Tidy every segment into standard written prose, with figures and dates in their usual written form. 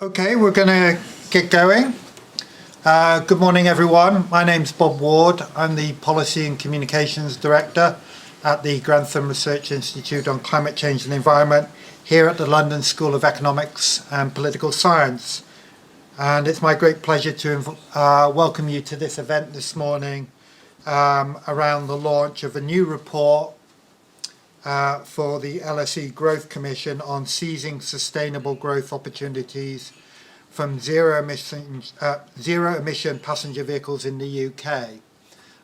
Okay, we're going to get going. Good morning, everyone. My name's Bob Ward. I'm the Policy and Communications Director at the Grantham Research Institute on Climate Change and the Environment here at the London School of Economics and Political Science. And it's my great pleasure to welcome you to this event this morning around the launch of a new report for the LSE Growth Commission on seizing sustainable growth opportunities from zero emission passenger vehicles in the UK.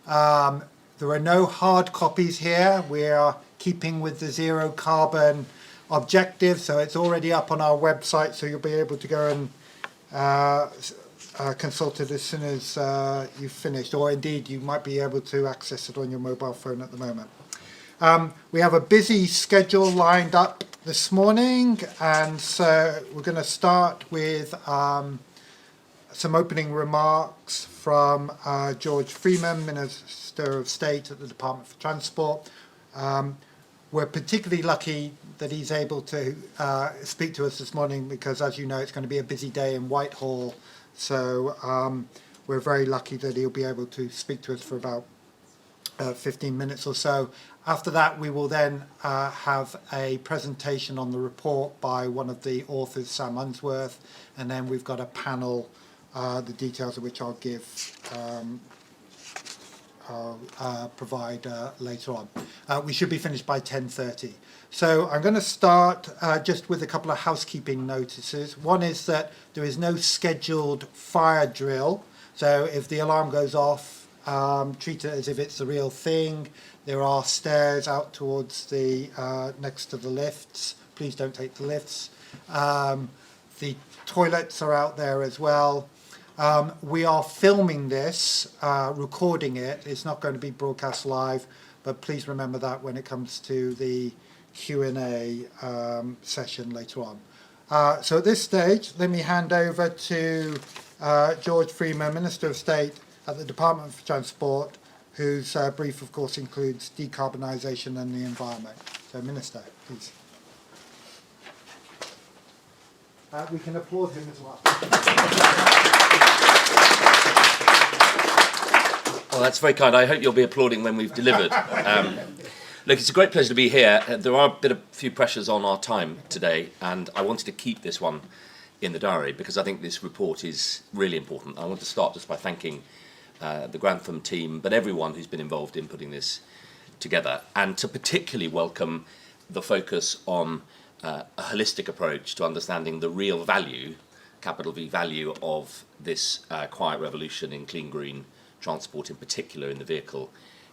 There are no hard copies here. We are keeping with the zero carbon objective, so it's already up on our website, so you'll be able to go and consult it as soon as you've finished, or indeed you might be able to access it on your mobile phone at the moment. We have a busy schedule lined up this morning, and so we're going to start with some opening remarks from George Freeman, Minister of State at the Department for Transport. We're particularly lucky that he's able to speak to us this morning because, as you know, it's going to be a busy day in Whitehall, so we're very lucky that he'll be able to speak to us for about 15 minutes or so. After that, we will then have a presentation on the report by one of the authors, Sam Unsworth, and then we've got a panel, the details of which I'll provide later on. We should be finished by 10:30. So I'm going to start just with a couple of housekeeping notices. One is that there is no scheduled fire drill, so if the alarm goes off, treat it as if it's the real thing. There are stairs out towards the next to the lifts. Please don't take the lifts. The toilets are out there as well. We are filming this, recording it. It's not going to be broadcast live, but please remember that when it comes to the Q&A session later on. So at this stage, let me hand over to George Freeman, Minister of State at the Department for Transport, whose brief, of course, includes decarbonisation and the environment. So, Minister, please. We can applaud him as well. Well, that's very kind. I hope you'll be applauding when we've delivered. Look, it's a great pleasure to be here. There are a few pressures on our time today, and I wanted to keep this one in the diary because I think this report is really important. I want to start just by thanking the Grantham team, but everyone who's been involved in putting this together, and to particularly welcome the focus on a holistic approach to understanding the real value, capital V value, of this quiet revolution in clean green transport, in particular in the vehicle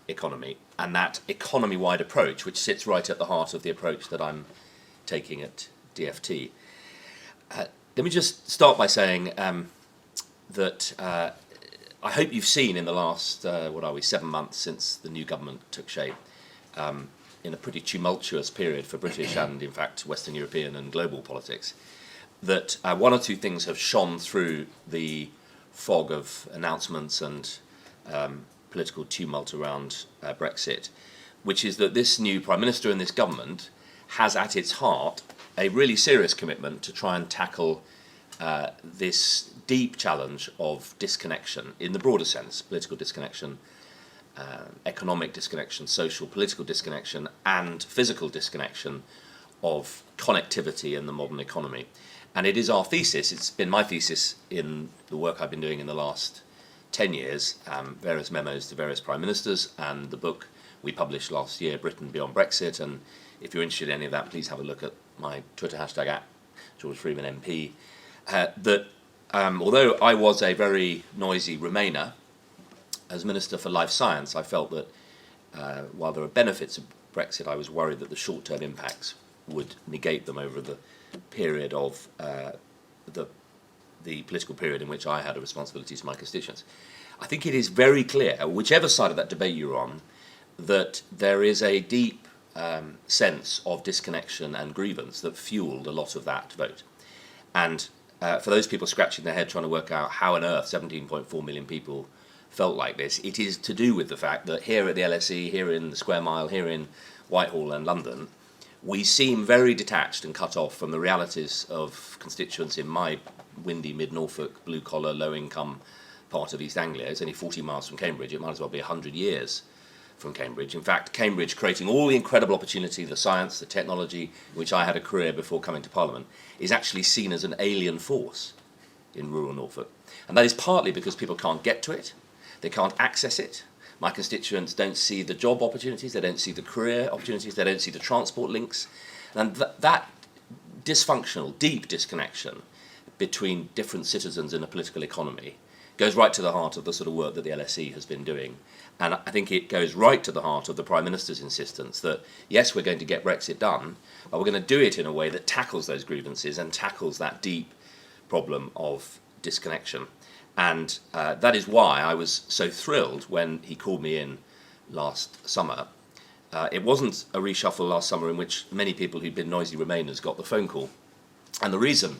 economy, and that economy-wide approach which sits right at the heart of the approach that I'm taking at DFT. Let me just start by saying that I hope you've seen in the last, 7 months since the new government took shape, in a pretty tumultuous period for British and, in fact, Western European and global politics, that one or two things have shone through the fog of announcements and political tumult around Brexit, which is that this new Prime Minister and this government has at its heart a really serious commitment to try and tackle this deep challenge of disconnection in the broader sense, political disconnection, economic disconnection, social, political disconnection, and physical disconnection of connectivity in the modern economy. And it is our thesis, it's been my thesis in the work I've been doing in the last 10 years, various memos to various prime ministers, and the book we published last year, Britain Beyond Brexit. And if you're interested in any of that, please have a look at my Twitter hashtag at George Freeman MP. That although I was a very noisy Remainer, as Minister for Life Science, I felt that while there are benefits of Brexit, I was worried that the short-term impacts would negate them over the period of the political period in which I had a responsibility to my constituents. I think it is very clear, whichever side of that debate you're on, that there is a deep sense of disconnection and grievance that fueled a lot of that vote. And for those people scratching their head trying to work out how on earth 17.4 million people felt like this, it is to do with the fact that here at the LSE, here in the Square Mile, here in Whitehall and London, we seem very detached and cut off from the realities of constituents in my windy mid-Norfolk, blue-collar, low-income part of East Anglia. It's only 40 miles from Cambridge. It might as well be 100 years from Cambridge. In fact, Cambridge, creating all the incredible opportunity, the science, the technology, in which I had a career before coming to Parliament, is actually seen as an alien force in rural Norfolk. And that is partly because people can't get to it, they can't access it. My constituents don't see the job opportunities, they don't see the career opportunities, they don't see the transport links. And that dysfunctional, deep disconnection between different citizens in a political economy goes right to the heart of the sort of work that the LSE has been doing. And I think it goes right to the heart of the Prime Minister's insistence that, yes, we're going to get Brexit done, but we're going to do it in a way that tackles those grievances and tackles that deep problem of disconnection. And that is why I was so thrilled when he called me in last summer. It wasn't a reshuffle last summer in which many people who'd been noisy Remainers got the phone call. And the reason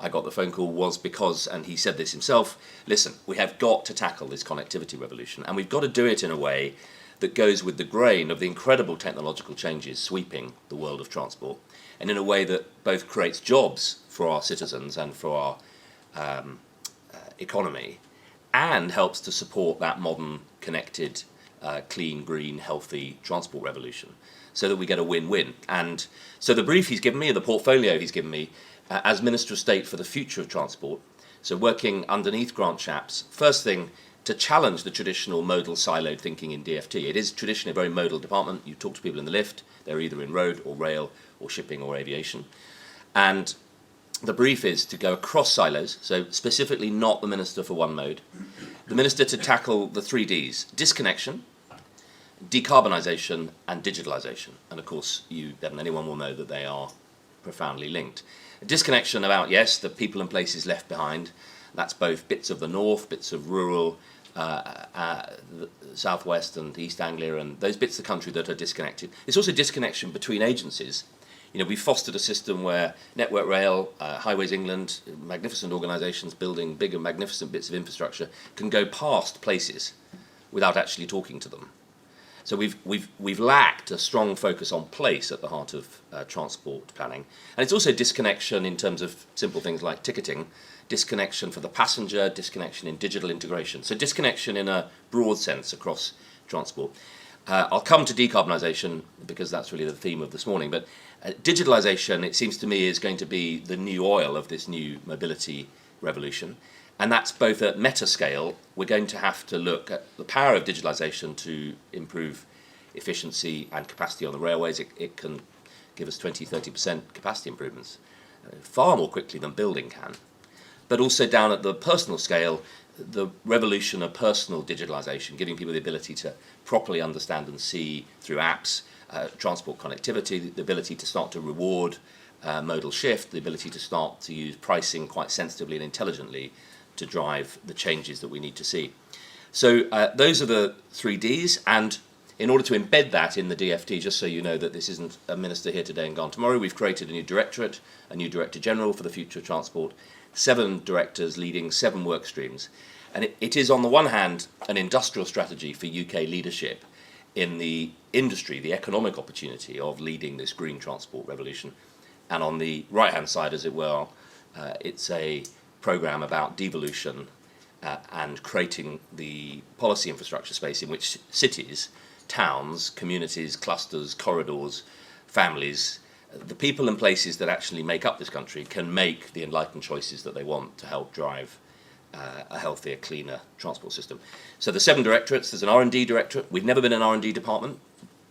I got the phone call was because, and he said this himself, listen, we have got to tackle this connectivity revolution, and we've got to do it in a way that goes with the grain of the incredible technological changes sweeping the world of transport, and in a way that both creates jobs for our citizens and for our economy, and helps to support that modern, connected, clean, green, healthy transport revolution, so that we get a win-win. And so the brief he's given me, the portfolio he's given me, as Minister of State for the future of transport, so working underneath Grant Shapps, first thing, to challenge the traditional modal siloed thinking in DFT. It is traditionally a very modal department. You talk to people in the lift, they're either in road or rail or shipping or aviation. And the brief is to go across silos, so specifically not the Minister for one mode, the Minister to tackle the 3 Ds, disconnection, decarbonisation and digitalisation. And of course, you better than anyone will know that they are profoundly linked. A disconnection about, yes, the people and places left behind. That's both bits of the north, bits of rural, the southwest and East Anglia, and those bits of the country that are disconnected. It's also disconnection between agencies. You know, we've fostered a system where Network Rail, Highways England, magnificent organisations building big and magnificent bits of infrastructure, can go past places without actually talking to them. So we've lacked a strong focus on place at the heart of transport planning. And it's also disconnection in terms of simple things like ticketing, disconnection for the passenger, disconnection in digital integration. So disconnection in a broad sense across transport. I'll come to decarbonisation because that's really the theme of this morning. But digitalisation, it seems to me, is going to be the new oil of this new mobility revolution. And that's both at meta scale. We're going to have to look at the power of digitalisation to improve efficiency and capacity on the railways. It can give us 20-30% capacity improvements far more quickly than building can. But also down at the personal scale, the revolution of personal digitalisation, giving people the ability to properly understand and see through apps, transport connectivity, the ability to start to reward modal shift, the ability to start to use pricing quite sensitively and intelligently to drive the changes that we need to see. So those are the 3 Ds, and in order to embed that in the DFT, just so you know that this isn't a minister here today and gone tomorrow, we've created a new directorate, a new Director General for the future of transport, 7 directors leading 7 work streams. And it is, on the one hand, an industrial strategy for UK leadership in the industry, the economic opportunity of leading this green transport revolution. And on the right-hand side, as it were, it's a programme about devolution and creating the policy infrastructure space in which cities, towns, communities, clusters, corridors, families, the people and places that actually make up this country can make the enlightened choices that they want to help drive a healthier, cleaner transport system. So the 7 directorates, there's an R&D directorate. We've never been an R&D department,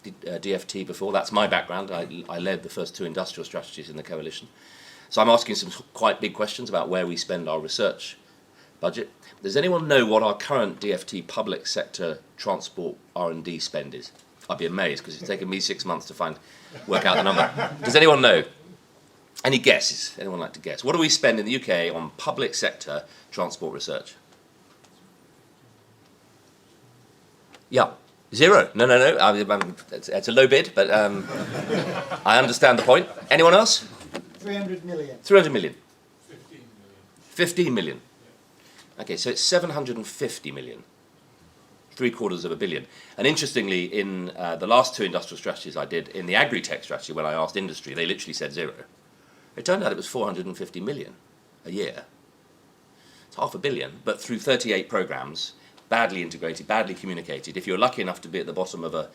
DFT before. That's my background. I led the first 2 industrial strategies in the coalition. So I'm asking some quite big questions about where we spend our research budget. Does anyone know what our current DFT public sector transport R&D spend is? I'd be amazed because it's taken me 6 months to work out the number. Does anyone know? Any guesses? Anyone like to guess? What do we spend in the UK on public sector transport research? Yeah, 0. No. It's a low bid, but I understand the point. Anyone else? 300 million. 300 million. 15 million. 15 million. Okay, so it's 750 million. 750 million. And interestingly, in the last two industrial strategies I did, in the agri-tech strategy, when I asked industry, they literally said zero. It turned out it was 450 million a year. It's $500 million, but through 38 programs, badly integrated, badly communicated. If you're lucky enough to be at the bottom of a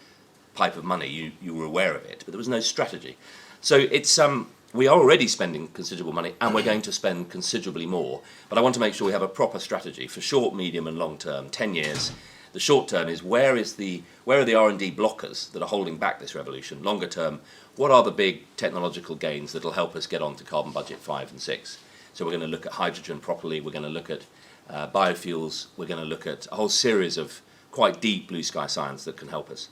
pipe of money, you were aware of it, but there was no strategy. So it's we are already spending considerable money, and we're going to spend considerably more. But I want to make sure we have a proper strategy for short, medium, and long term. 10 years. The short term is where are the R&D blockers that are holding back this revolution? Longer term, what are the big technological gains that will help us get on to carbon budget 5 and 6? So we're going to look at hydrogen properly. We're going to look at biofuels. We're going to look at a whole series of quite deep blue sky science that can help us.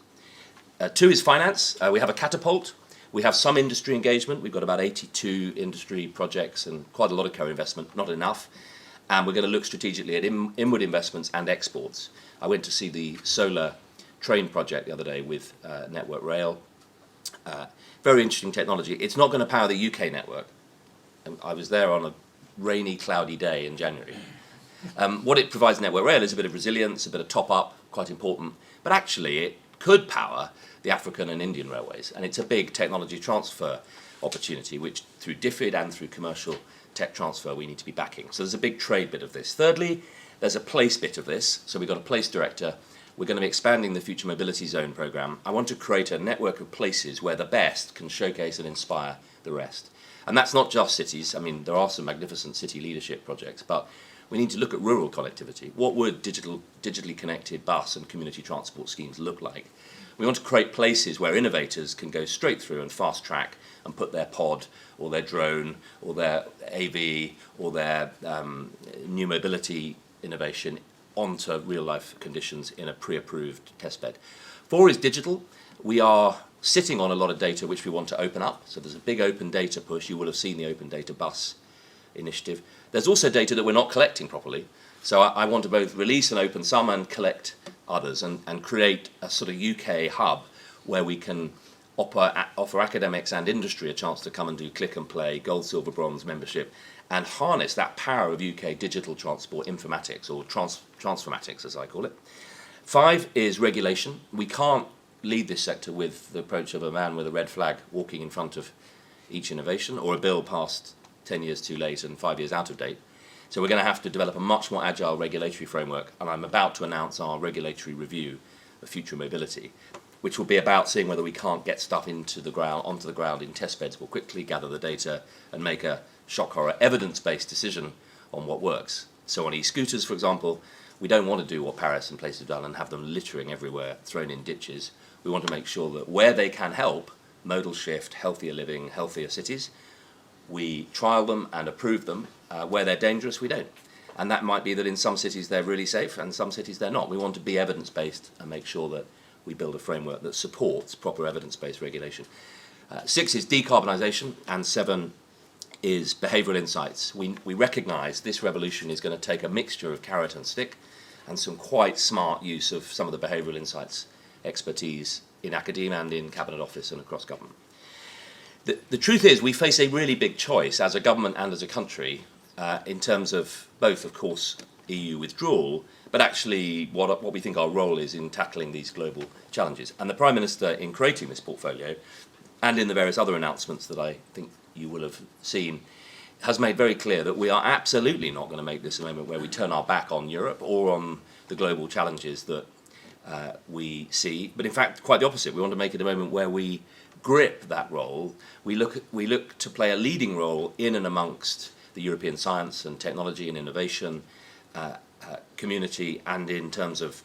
2 is finance. We have a catapult. We have some industry engagement. We've got about 82 industry projects and quite a lot of co-investment, not enough. And we're going to look strategically at inward investments and exports. I went to see the solar train project the other day with Network Rail. Very interesting technology. It's not going to power the UK network. I was there on a rainy, cloudy day in January. What it provides Network Rail is a bit of resilience, a bit of top-up, quite important. But actually, it could power the African and Indian railways. And it's a big technology transfer opportunity, which through DFID and through commercial tech transfer, we need to be backing. So there's a big trade bit of this. Thirdly, there's a place bit of this. So we've got a place director. We're going to be expanding the Future Mobility Zone programme. I want to create a network of places where the best can showcase and inspire the rest. And that's not just cities. I mean, there are some magnificent city leadership projects, but we need to look at rural connectivity. What would digitally connected bus and community transport schemes look like? We want to create places where innovators can go straight through and fast track and put their pod or their drone or their AV or their new mobility innovation onto real-life conditions in a pre-approved testbed. 4 is digital. We are sitting on a lot of data which we want to open up. So there's a big open data push. You will have seen the Open Data Bus initiative. There's also data that we're not collecting properly. So I want to both release and open some and collect others and create a sort of UK hub where we can offer academics and industry a chance to come and do click and play, gold, silver, bronze membership, and harness that power of UK digital transport informatics, or transformatics as I call it. 5 is regulation. We can't lead this sector with the approach of a man with a red flag walking in front of each innovation, or a bill passed 10 years too late and 5 years out of date. So we're going to have to develop a much more agile regulatory framework, and I'm about to announce our regulatory review of future mobility, which will be about seeing whether we can't get stuff onto the ground in test beds more quickly, gather the data, and make a shock horror evidence-based decision on what works. So on e-scooters, for example, we don't want to do what Paris and places have done and have them littering everywhere, thrown in ditches. We want to make sure that where they can help, modal shift, healthier living, healthier cities, we trial them and approve them. Where they're dangerous, we don't. And that might be that in some cities they're really safe and some cities they're not. We want to be evidence-based and make sure that we build a framework that supports proper evidence-based regulation. 6 is decarbonisation, and 7 is behavioural insights. We recognise this revolution is going to take a mixture of carrot and stick and some quite smart use of some of the behavioural insights expertise in academia and in Cabinet Office and across government. The truth is we face a really big choice as a government and as a country in terms of both, of course, EU withdrawal, but actually what we think our role is in tackling these global challenges. And the Prime Minister, in creating this portfolio, and in the various other announcements that I think you will have seen, has made very clear that we are absolutely not going to make this a moment where we turn our back on Europe or on the global challenges that we see, but in fact quite the opposite. We want to make it a moment where we grip that role. We look to play a leading role in and amongst the European science and technology and innovation community, and in terms of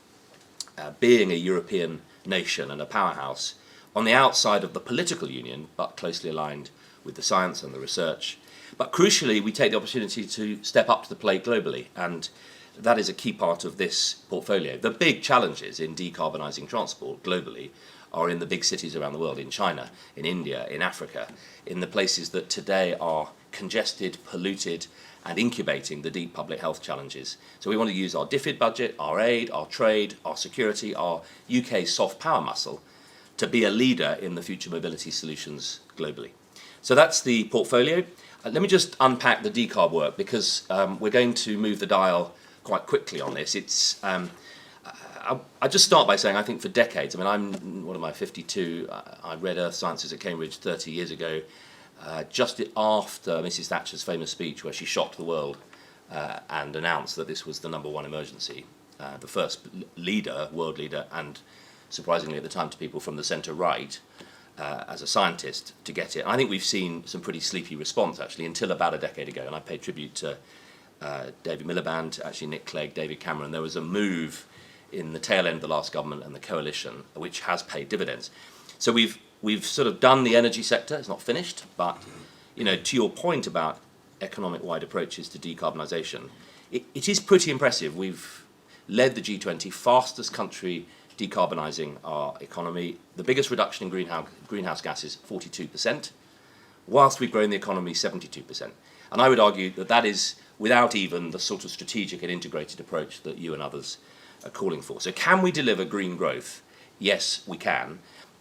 being a European nation and a powerhouse on the outside of the political union, but closely aligned with the science and the research. But crucially, we take the opportunity to step up to the plate globally, and that is a key part of this portfolio. The big challenges in decarbonising transport globally are in the big cities around the world, in China, in India, in Africa, in the places that today are congested, polluted, and incubating the deep public health challenges. So we want to use our DFID budget, our aid, our trade, our security, our UK soft power muscle to be a leader in the future mobility solutions globally. So that's the portfolio. Let me just unpack the decarb work, because we're going to move the dial quite quickly on this. It's I just start by saying I think for decades, I mean, what am I, 52, I read Earth Sciences at Cambridge 30 years ago, just after Mrs. Thatcher's famous speech where she shocked the world and announced that this was the #1 emergency, the first world leader, and surprisingly at the time to people from the centre-right, as a scientist, to get it. And I think we've seen some pretty sleepy response, actually, until about a decade ago, and I pay tribute to David Miliband, actually Nick Clegg, David Cameron. There was a move in the tail end of the last government and the coalition, which has paid dividends. So we've sort of done the energy sector. It's not finished, but to your point about economic-wide approaches to decarbonisation, it is pretty impressive. We've led the G20, fastest country decarbonising our economy. The biggest reduction in greenhouse gases, 42%, whilst we've grown the economy 72%. And I would argue that that is without even the sort of strategic and integrated approach that you and others are calling for. So can we deliver green growth? Yes, we can.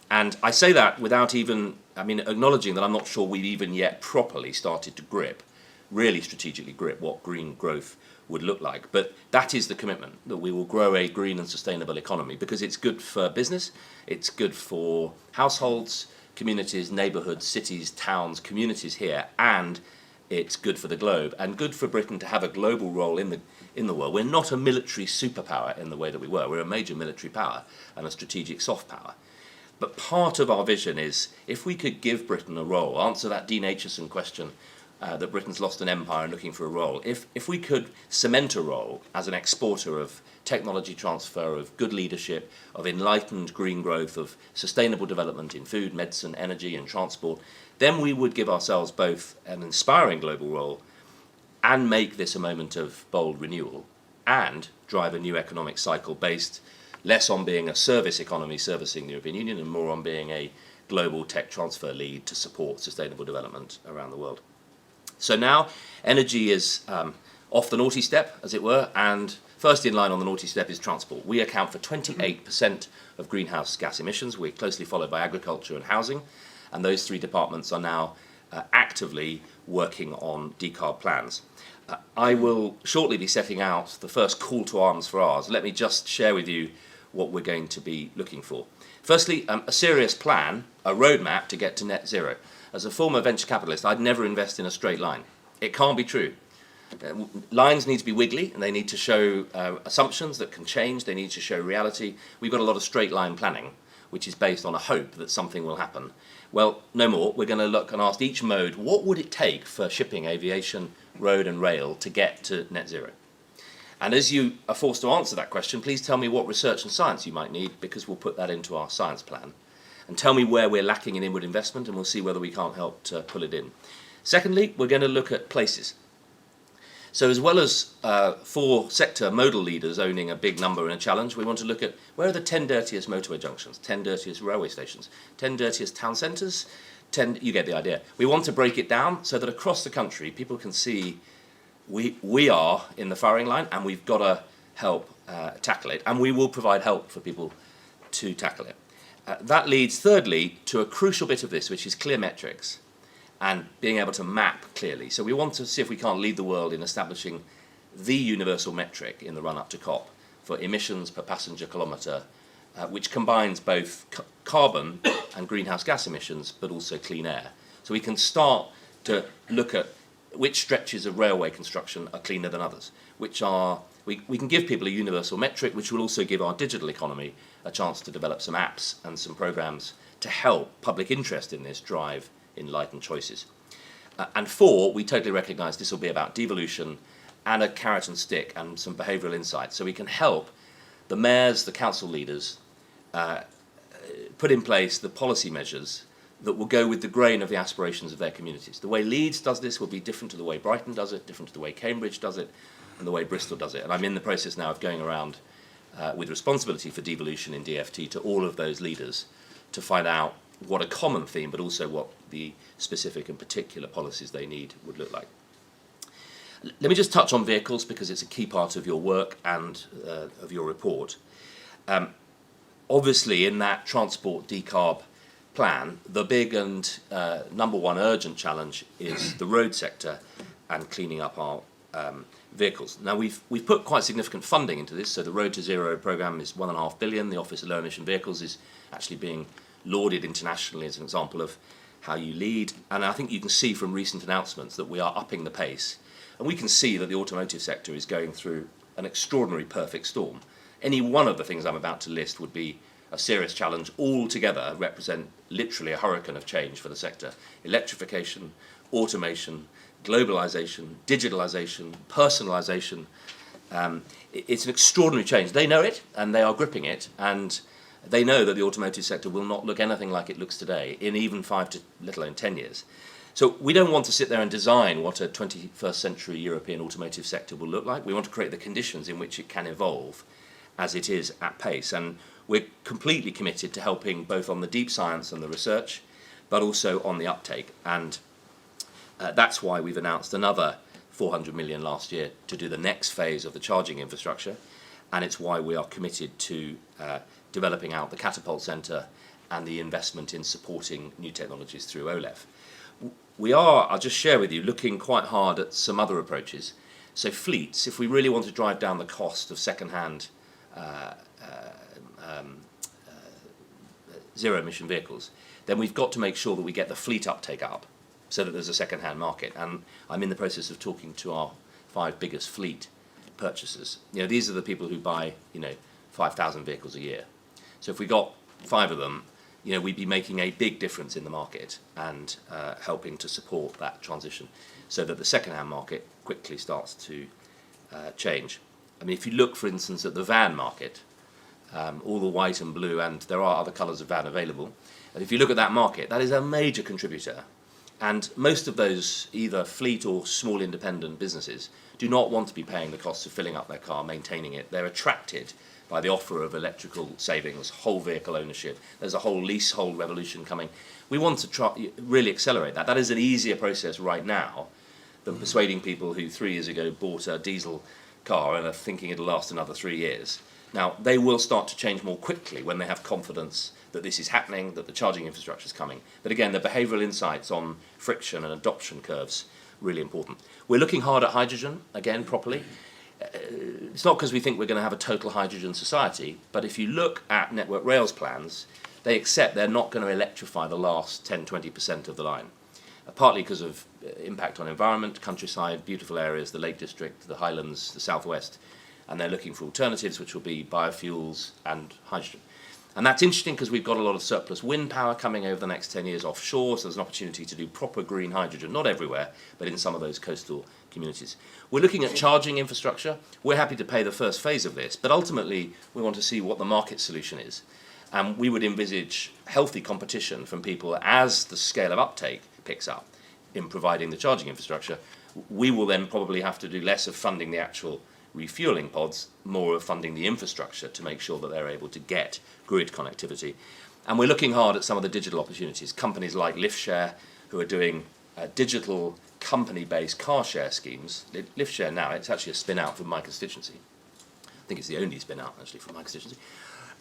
And I say that without even, acknowledging that I'm not sure we've even yet properly started to really strategically grip what green growth would look like. But that is the commitment, that we will grow a green and sustainable economy because it's good for business, it's good for households, communities, neighbourhoods, cities, towns, communities here, and it's good for the globe and good for Britain to have a global role in the world. We're not a military superpower in the way that we were. We're a major military power and a strategic soft power. But part of our vision is if we could give Britain a role, answer that Dean Acheson question, that Britain's lost an empire and looking for a role. If we could cement a role as an exporter of technology transfer, of good leadership, of enlightened green growth, of sustainable development in food, medicine, energy and transport, then we would give ourselves both an inspiring global role and make this a moment of bold renewal and drive a new economic cycle based less on being a service economy servicing the European Union and more on being a global tech transfer lead to support sustainable development around the world. So now energy is off the naughty step, as it were, and first in line on the naughty step is transport. We account for 28% of greenhouse gas emissions. We're closely followed by agriculture and housing, and those three departments are now actively working on decarb plans. I will shortly be setting out the first call to arms for ours. Let me just share with you what we're going to be looking for. Firstly, a serious plan, a roadmap to get to net zero. As a former venture capitalist, I'd never invest in a straight line. It can't be true. Lines need to be wiggly and they need to show assumptions that can change. They need to show reality. We've got a lot of straight line planning, which is based on a hope that something will happen. Well, no more. We're going to look and ask each mode, what would it take for shipping, aviation, road and rail to get to net zero? And as you are forced to answer that question, please tell me what research and science you might need, because we'll put that into our science plan. And tell me where we're lacking in inward investment, and we'll see whether we can't help to pull it in. Secondly, we're going to look at places. So as well as 4 sector modal leaders owning a big number and a challenge, we want to look at where are the 10 dirtiest motorway junctions, 10 dirtiest railway stations, 10 dirtiest town centres, you get the idea. We want to break it down so that across the country people can see we are in the firing line and we've got to help tackle it, and we will provide help for people to tackle it. That leads, thirdly, to a crucial bit of this, which is clear metrics and being able to map clearly. So we want to see if we can't lead the world in establishing the universal metric in the run-up to COP for emissions per passenger kilometre, which combines both carbon and greenhouse gas emissions, but also clean air. So we can start to look at which stretches of railway construction are cleaner than others, we can give people a universal metric, which will also give our digital economy a chance to develop some apps and some programs to help public interest in this drive enlightened choices. And 4, we totally recognise this will be about devolution and a carrot and stick and some behavioural insights, so we can help the mayors, the council leaders, put in place the policy measures that will go with the grain of the aspirations of their communities. The way Leeds does this will be different to the way Brighton does it, different to the way Cambridge does it, and the way Bristol does it. And I'm in the process now of going around with responsibility for devolution in DFT to all of those leaders to find out what a common theme, but also what the specific and particular policies they need would look like. Let me just touch on vehicles, because it's a key part of your work and of your report. Obviously, in that transport decarb plan, the big and number one urgent challenge is the road sector and cleaning up our vehicles. Now we've put quite significant funding into this. So the Road to Zero program is £1.5 billion. The Office of Low Emission Vehicles is actually being lauded internationally as an example of how you lead. And I think you can see from recent announcements that we are upping the pace. And we can see that the automotive sector is going through an extraordinary perfect storm. Any one of the things I'm about to list would be a serious challenge. All together represent literally a hurricane of change for the sector. Electrification, automation, globalization, digitalization, personalization. It's an extraordinary change. They know it and they are gripping it, and they know that the automotive sector will not look anything like it looks today in even 5 to let alone 10 years. So we don't want to sit there and design what a 21st century European automotive sector will look like. We want to create the conditions in which it can evolve as it is at pace. And we're completely committed to helping both on the deep science and the research, but also on the uptake. And that's why we've announced another 400 million last year to do the next phase of the charging infrastructure. And it's why we are committed to developing out the Catapult Centre and the investment in supporting new technologies through OLEF. We are, I'll just share with you, looking quite hard at some other approaches. So fleets, if we really want to drive down the cost of second-hand zero-emission vehicles, then we've got to make sure that we get the fleet uptake up so that there's a second-hand market. And I'm in the process of talking to our 5 biggest fleet purchasers. These are the people who buy, 5,000 vehicles a year. So if we got 5 of them, we'd be making a big difference in the market and helping to support that transition so that the second-hand market quickly starts to change. I mean, if you look, for instance, at the van market, all the white and blue, and there are other colours of van available, and if you look at that market, that is a major contributor. And most of those, either fleet or small independent businesses, do not want to be paying the costs of filling up their car, maintaining it. They're attracted by the offer of electrical savings, whole vehicle ownership. There's a whole leasehold revolution coming. We want to try really accelerate that. That is an easier process right now than persuading people who 3 years ago bought a diesel car and are thinking it'll last another 3 years. Now, they will start to change more quickly when they have confidence that this is happening, that the charging infrastructure is coming. But again, the behavioural insights on friction and adoption curves, really important. We're looking hard at hydrogen, again, properly. It's not because we think we're going to have a total hydrogen society, but if you look at Network Rail's plans, they accept they're not going to electrify the last 10-20% of the line, partly because of impact on environment, countryside, beautiful areas, the Lake District, the Highlands, the Southwest, and they're looking for alternatives, which will be biofuels and hydrogen. And that's interesting because we've got a lot of surplus wind power coming over the next 10 years offshore, so there's an opportunity to do proper green hydrogen, not everywhere, but in some of those coastal communities. We're looking at charging infrastructure. We're happy to pay the first phase of this, but ultimately we want to see what the market solution is. And we would envisage healthy competition from people as the scale of uptake picks up in providing the charging infrastructure. We will then probably have to do less of funding the actual refueling pods, more of funding the infrastructure to make sure that they're able to get grid connectivity. And we're looking hard at some of the digital opportunities. Companies like LiftShare, who are doing digital company-based car share schemes. LiftShare now, it's actually a spin-out from my constituency. I think it's the only spin-out, actually, from my constituency.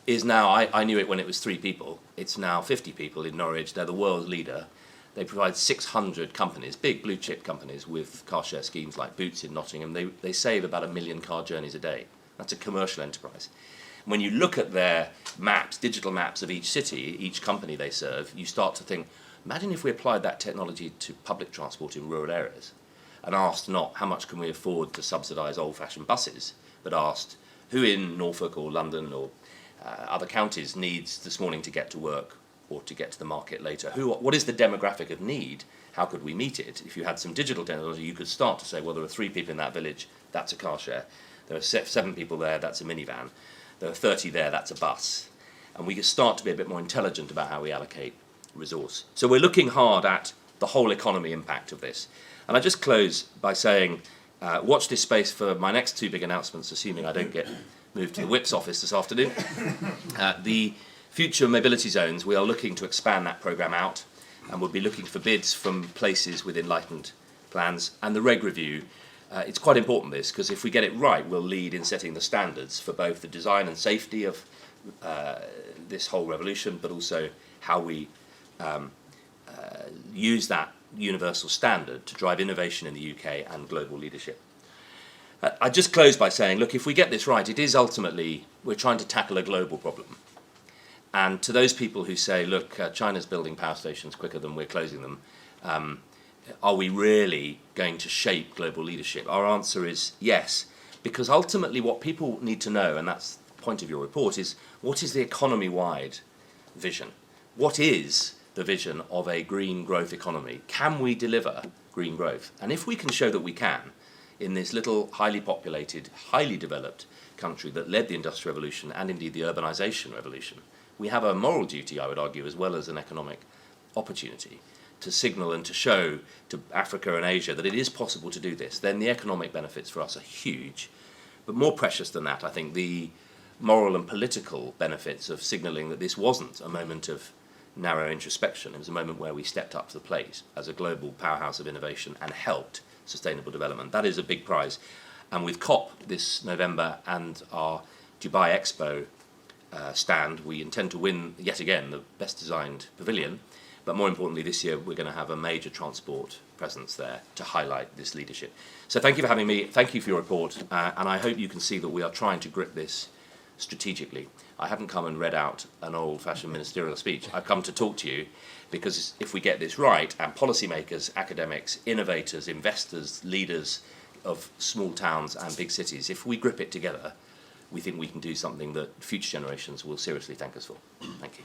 Is now, I knew it when it was 3 people. It's now 50 people in Norwich. They're the world leader. They provide 600 companies, big blue chip companies, with car share schemes like Boots in Nottingham. They save about 1 million car journeys a day. That's a commercial enterprise. When you look at their maps, digital maps of each city, each company they serve, you start to think, imagine if we applied that technology to public transport in rural areas and asked not how much can we afford to subsidise old-fashioned buses, but asked who in Norfolk or London or other counties needs this morning to get to work or to get to the market later. What is the demographic of need? How could we meet it? If you had some digital technology, you could start to say, well, there are 3 people in that village, that's a car share. There are 7 people there, that's a minivan. There are 30 there, that's a bus. And we can start to be a bit more intelligent about how we allocate resource. So we're looking hard at the whole economy impact of this. And I just close by saying, watch this space for my next 2 big announcements, assuming I don't get moved to the Whip's office this afternoon. The Future Mobility Zones, we are looking to expand that programme out, and we'll be looking for bids from places with enlightened plans. And the reg review, it's quite important this, because if we get it right, we'll lead in setting the standards for both the design and safety of this whole revolution, but also how we use that universal standard to drive innovation in the UK and global leadership. I just close by saying, look, if we get this right, it is ultimately, we're trying to tackle a global problem. And to those people who say, look, China's building power stations quicker than we're closing them, are we really going to shape global leadership? Our answer is yes, because ultimately what people need to know, and that's the point of your report, is what is the economy-wide vision? What is the vision of a green growth economy? Can we deliver green growth? And if we can show that we can, in this little, highly populated, highly developed country that led the Industrial Revolution and indeed the urbanization revolution, we have a moral duty, I would argue, as well as an economic opportunity to signal and to show to Africa and Asia that it is possible to do this. Then the economic benefits for us are huge. But more precious than that, I think, the moral and political benefits of signalling that this wasn't a moment of narrow introspection. It was a moment where we stepped up to the plate as a global powerhouse of innovation and helped sustainable development. That is a big prize. And with COP this November and our Dubai Expo stand, we intend to win yet again the best designed pavilion. But more importantly, this year we're going to have a major transport presence there to highlight this leadership. So thank you for having me. Thank you for your report. And I hope you can see that we are trying to grip this strategically. I haven't come and read out an old-fashioned ministerial speech. I've come to talk to you because if we get this right, and policymakers, academics, innovators, investors, leaders of small towns and big cities, if we grip it together, we think we can do something that future generations will seriously thank us for. Thank you.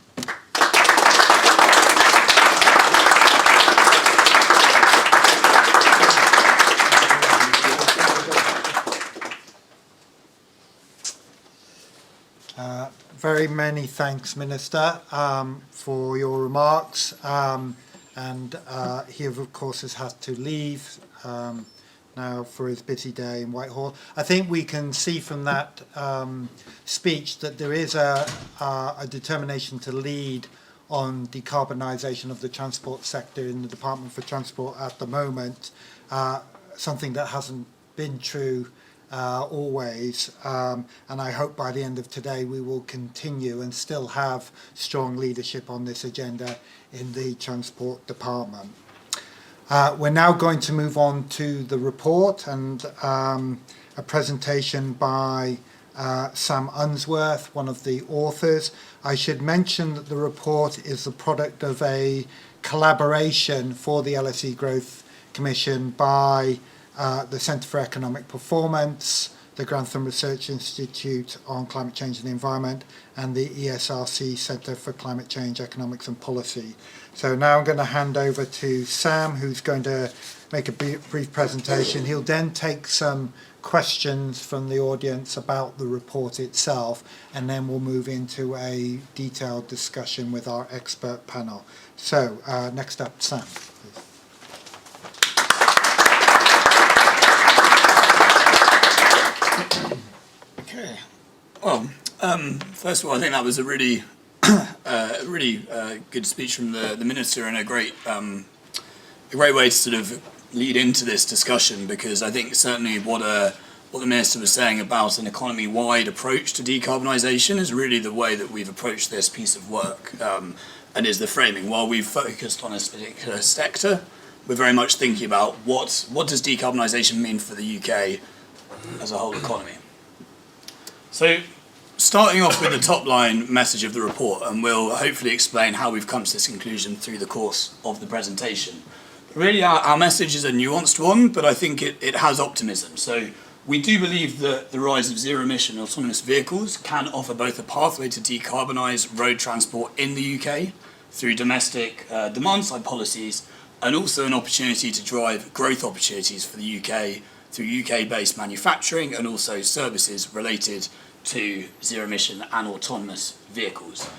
Very many thanks, Minister, for your remarks. He, of course, has had to leave now for his busy day in Whitehall. I think we can see from that speech that there is a determination to lead on decarbonisation of the transport sector in the Department for Transport at the moment, something that hasn't been true always, and I hope by the end of today we will continue and still have strong leadership on this agenda in the Transport Department. We're now going to move on to the report and a presentation by Sam Unsworth, one of the authors. I should mention that the report is the product of a collaboration for the LSE Growth Commission by the Centre for Economic Performance, the Grantham Research Institute on Climate Change and the Environment, and the ESRC Centre for Climate Change, Economics and Policy. So now I'm going to hand over to Sam, who's going to make a brief presentation. He'll then take some questions from the audience about the report itself, and then we'll move into a detailed discussion with our expert panel. So next up, Sam, please. Okay. Well, first of all, I think that was a really, good speech from the minister, and a great way to sort of lead into this discussion, because I think certainly what the minister was saying about an economy-wide approach to decarbonisation is really the way that we've approached this piece of work, and is the framing. While we've focused on a particular sector, we're very much thinking about what does decarbonisation mean for the UK as a whole economy. So, starting off with the top line message of the report, and we'll hopefully explain how we've come to this conclusion through the course of the presentation. Really, our message is a nuanced one, but I think it has optimism. So we do believe that the rise of zero-emission autonomous vehicles can offer both a pathway to decarbonise road transport in the UK through domestic demand-side policies, and also an opportunity to drive growth opportunities for the UK through UK-based manufacturing and also services related to zero-emission and autonomous vehicles.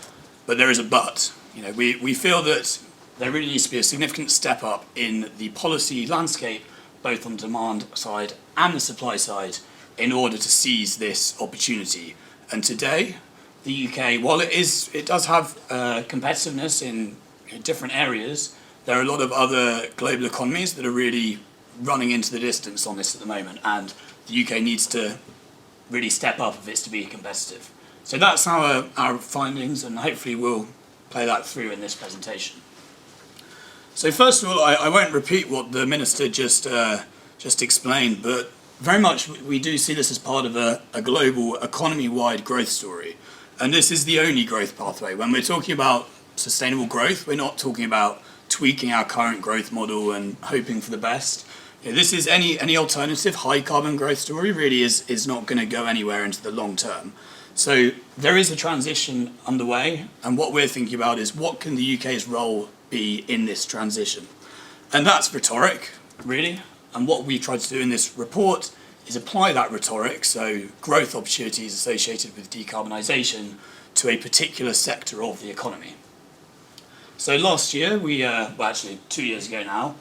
But there is a but. We feel that there really needs to be a significant step up in the policy landscape, both on demand side and the supply side, in order to seize this opportunity. And today, the UK, while it does have competitiveness in different areas, there are a lot of other global economies that are really running into the distance on this at the moment, and the UK needs to really step up if it's to be competitive. So that's our findings, and hopefully we'll play that through in this presentation. So first of all, I won't repeat what the minister just explained, but very much we do see this as part of a global economy-wide growth story. And this is the only growth pathway. When we're talking about sustainable growth, we're not talking about tweaking our current growth model and hoping for the best. This is any alternative high carbon growth story really is not going to go anywhere into the long term. So there is a transition underway, and what we're thinking about is what can the UK's role be in this transition? And that's rhetoric, really. And what we try to do in this report is apply that rhetoric, so growth opportunities associated with decarbonisation, to a particular sector of the economy. So last year, well actually 2 years ago now,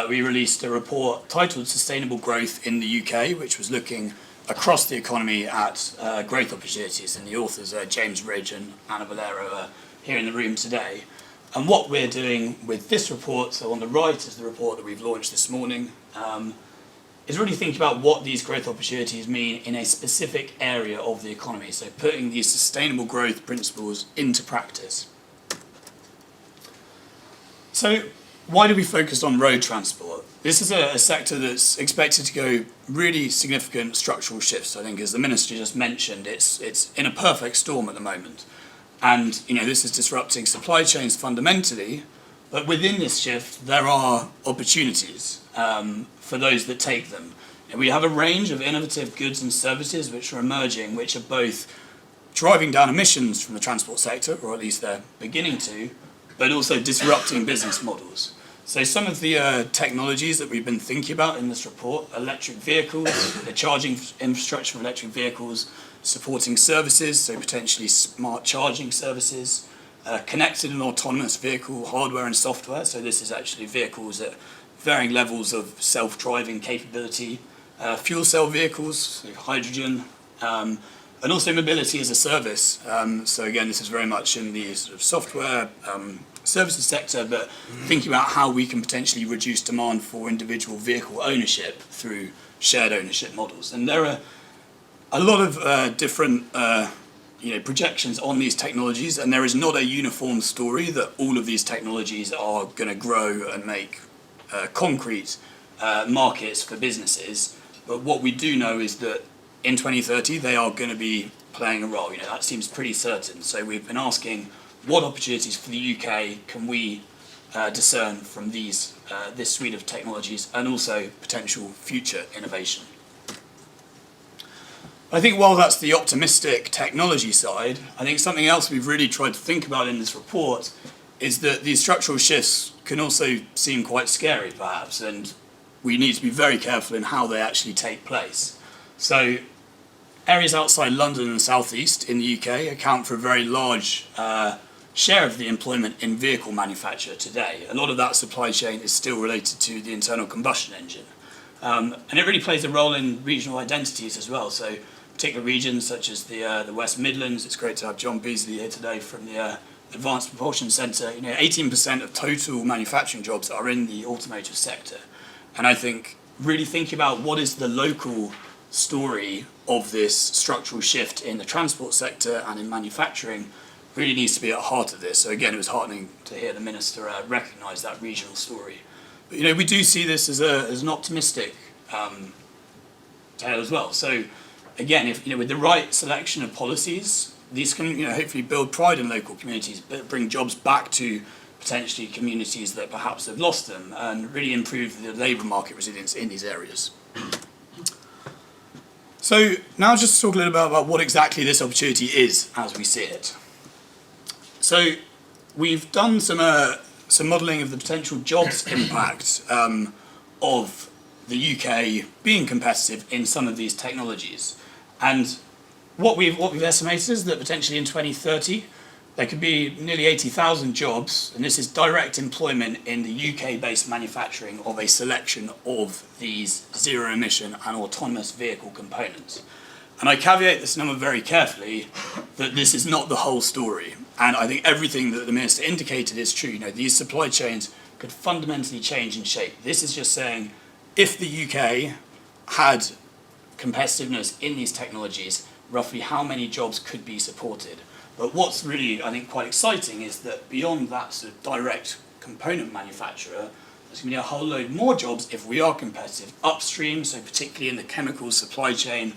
we released a report titled Sustainable Growth in the UK, which was looking across the economy at growth opportunities, and the authors are James Ridge and Anna Valero are here in the room today. And what we're doing with this report, so on the right is the report that we've launched this morning, is really thinking about what these growth opportunities mean in a specific area of the economy, so putting these sustainable growth principles into practice. So why do we focus on road transport? This is a sector that's expected to go really significant structural shifts. I think, as the Minister just mentioned, it's in a perfect storm at the moment. And this is disrupting supply chains fundamentally, but within this shift there are opportunities for those that take them. And we have a range of innovative goods and services which are emerging, which are both driving down emissions from the transport sector, or at least they're beginning to, but also disrupting business models. So some of the technologies that we've been thinking about in this report: electric vehicles, the charging infrastructure for electric vehicles, supporting services, so potentially smart charging services, connected and autonomous vehicle hardware and software, so this is actually vehicles at varying levels of self-driving capability, fuel cell vehicles, so hydrogen, and also mobility as a service. So again, this is very much in the sort of software services sector, but thinking about how we can potentially reduce demand for individual vehicle ownership through shared ownership models. And there are a lot of different projections on these technologies, and there is not a uniform story that all of these technologies are going to grow and make concrete markets for businesses. But what we do know is that in 2030 they are going to be playing a role. That seems pretty certain. So we've been asking, what opportunities for the UK can we discern from this suite of technologies, and also potential future innovation? I think while that's the optimistic technology side, I think something else we've really tried to think about in this report is that these structural shifts can also seem quite scary, perhaps, and we need to be very careful in how they actually take place. So areas outside London and South East in the UK account for a very large share of the employment in vehicle manufacture today. A lot of that supply chain is still related to the internal combustion engine. And it really plays a role in regional identities as well. So particular regions such as the West Midlands, it's great to have John Beasley here today from the Advanced Propulsion Centre. 18% of total manufacturing jobs are in the automotive sector. And I think really thinking about what is the local story of this structural shift in the transport sector and in manufacturing really needs to be at the heart of this. So again, it was heartening to hear the Minister recognise that regional story. But we do see this as an optimistic tale as well. So again, if with the right selection of policies, these can hopefully build pride in local communities, but bring jobs back to potentially communities that perhaps have lost them, and really improve the labour market resilience in these areas. So now just to talk a little bit about what exactly this opportunity is as we see it. So we've done some modelling of the potential jobs impact of the UK being competitive in some of these technologies. And what we've estimated is that potentially in 2030 there could be nearly 80,000 jobs, and this is direct employment in the UK-based manufacturing of a selection of these zero-emission and autonomous vehicle components. And I caveat this number very carefully, that this is not the whole story. And I think everything that the Minister indicated is true. These supply chains could fundamentally change in shape. This is just saying, if the UK had competitiveness in these technologies, roughly how many jobs could be supported. But what's really, I think, quite exciting is that beyond that sort of direct component manufacturer, there's going to be a whole load more jobs if we are competitive upstream, so particularly in the chemical supply chain,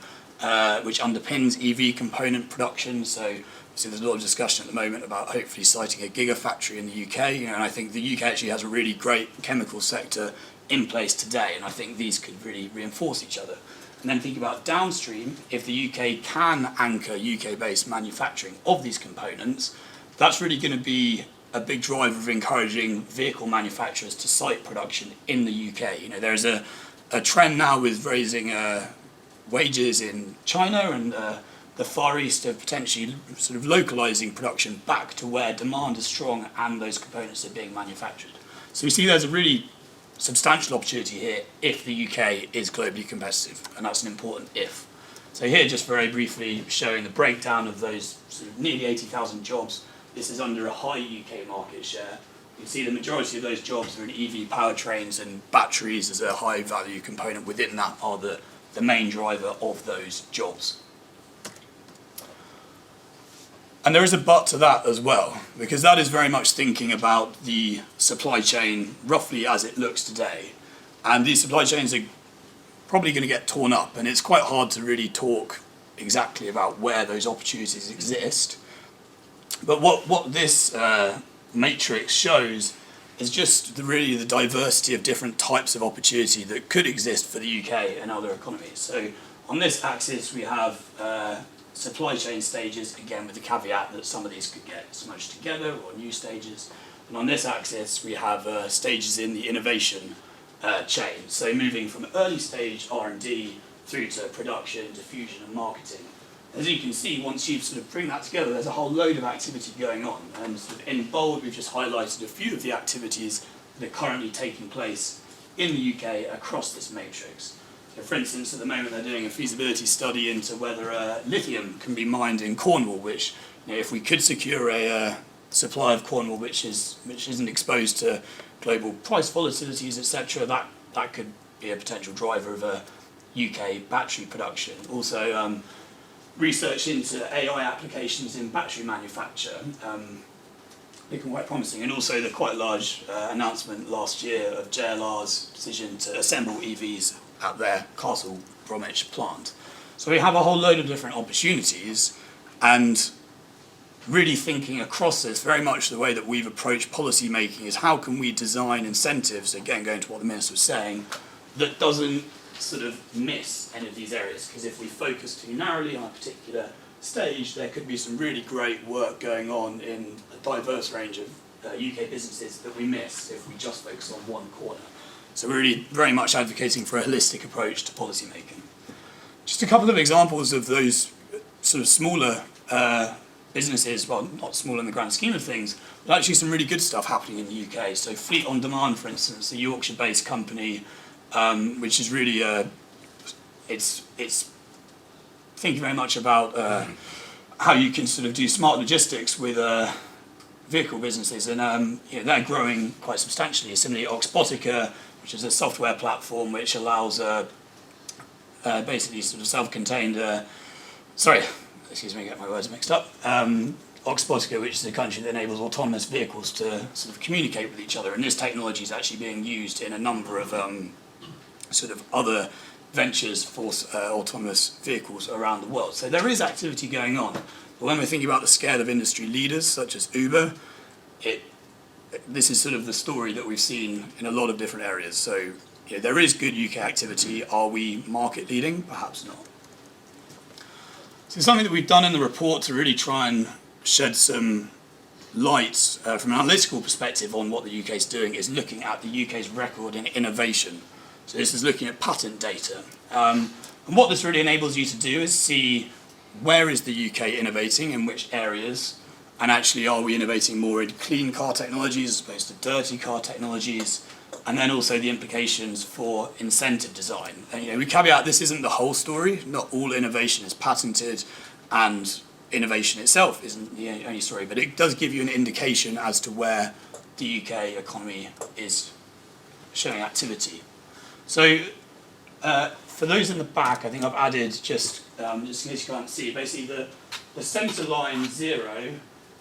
which underpins EV component production. So there's a lot of discussion at the moment about hopefully siting a gigafactory in the UK, and I think the UK actually has a really great chemical sector in place today, and I think these could really reinforce each other. And then think about downstream, if the UK can anchor UK-based manufacturing of these components, that's really going to be a big driver of encouraging vehicle manufacturers to site production in the UK. There's a trend now with raising wages in China and the Far East of potentially sort of localizing production back to where demand is strong and those components are being manufactured. So we see there's a really substantial opportunity here if the UK is globally competitive, and that's an important if. So here, just very briefly showing the breakdown of those sort of nearly 80,000 jobs. This is under a high UK market share. You can see the majority of those jobs are in EV powertrains, and batteries as a high value component within that are the main driver of those jobs. And there is a but to that as well, because that is very much thinking about the supply chain roughly as it looks today. And these supply chains are probably going to get torn up, and it's quite hard to really talk exactly about where those opportunities exist. But what this matrix shows is just really the diversity of different types of opportunity that could exist for the UK and other economies. So on this axis we have supply chain stages, again with the caveat that some of these could get smudged together or new stages. And on this axis we have stages in the innovation chain, so moving from early stage R&D through to production, diffusion and marketing. As you can see, once you sort of bring that together, there's a whole load of activity going on. And sort of in bold, we've just highlighted a few of the activities that are currently taking place in the UK across this matrix. So for instance, at the moment they're doing a feasibility study into whether lithium can be mined in Cornwall, which, if we could secure a supply of Cornwall which isn't exposed to global price volatilities, etc., that could be a potential driver of a UK battery production. Also, research into AI applications in battery manufacture, looking quite promising, and also the quite large announcement last year of JLR's decision to assemble EVs at their Castle Bromwich plant. So we have a whole load of different opportunities, and really thinking across this, very much the way that we've approached policy making is how can we design incentives, again going to what the Minister was saying, that doesn't sort of miss any of these areas, because if we focus too narrowly on a particular stage, there could be some really great work going on in a diverse range of UK businesses that we miss if we just focus on one corner. So we're really very much advocating for a holistic approach to policy making. Just a couple of examples of those sort of smaller businesses, well, not small in the grand scheme of things, but actually some really good stuff happening in the UK. So Fleet on Demand, for instance, a Yorkshire-based company, which is really, it's thinking very much about how you can sort of do smart logistics with vehicle businesses, and they're growing quite substantially. Similarly, Oxbotica, which is a software platform which allows basically sort of self-contained, excuse me, I get my words mixed up. Oxbotica, which is a country that enables autonomous vehicles to sort of communicate with each other, and this technology is actually being used in a number of sort of other ventures for autonomous vehicles around the world. So there is activity going on. But when we're thinking about the scale of industry leaders such as Uber, this is sort of the story that we've seen in a lot of different areas. So there is good UK activity. Are we market leading? Perhaps not. So something that we've done in the report to really try and shed some light from an analytical perspective on what the UK is doing is looking at the UK's record in innovation. So this is looking at patent data. And what this really enables you to do is see where is the UK innovating, in which areas, and actually are we innovating more in clean car technologies as opposed to dirty car technologies, and then also the implications for incentive design. And we caveat this isn't the whole story. Not all innovation is patented, and innovation itself isn't the only story, but it does give you an indication as to where the UK economy is showing activity. So for those in the back, I think I've added just in case you can't see, basically the centre line 0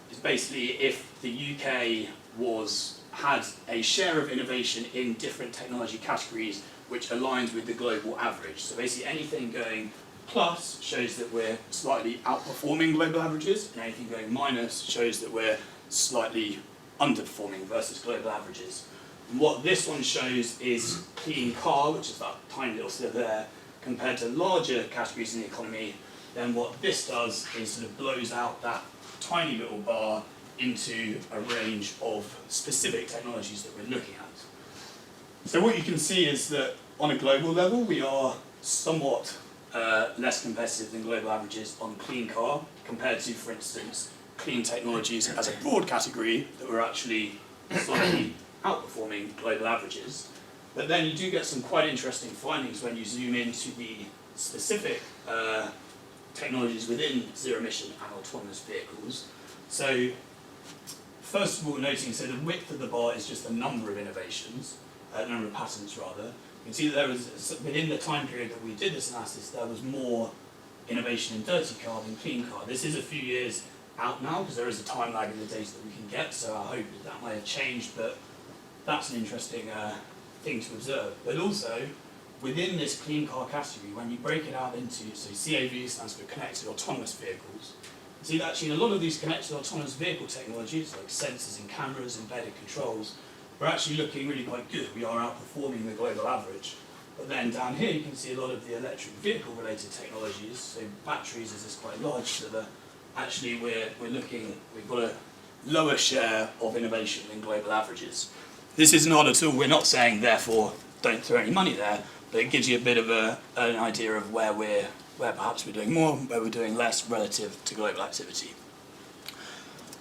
is basically if the UK was had a share of innovation in different technology categories which aligns with the global average. So basically anything going plus shows that we're slightly outperforming global averages, and anything going minus shows that we're slightly underperforming versus global averages. And what this one shows is clean car, which is that tiny little sliver there, compared to larger categories in the economy. Then what this does is sort of blows out that tiny little bar into a range of specific technologies that we're looking at. So what you can see is that on a global level, we are somewhat less competitive than global averages on clean car compared to, for instance, clean technologies as a broad category that we're actually slightly outperforming global averages. But then you do get some quite interesting findings when you zoom into the specific technologies within zero emission and autonomous vehicles. So first of all, noting, so the width of the bar is just the number of innovations, number of patents rather. You can see that there was, within the time period that we did this analysis, there was more innovation in dirty car than clean car. This is a few years out now because there is a time lag in the data that we can get, so I hope that might have changed, but that's an interesting thing to observe. But also, within this clean car category, when you break it out into, so CAV stands for connected autonomous vehicles, you see that actually in a lot of these connected autonomous vehicle technologies, like sensors and cameras, embedded controls, we're actually looking really quite good. We are outperforming the global average. But then down here you can see a lot of the electric vehicle related technologies, so batteries is this quite large sliver. Actually we've got a lower share of innovation than global averages. This is not at all, we're not saying therefore don't throw any money there, but it gives you a bit of an idea of where perhaps we're doing more, where we're doing less relative to global activity.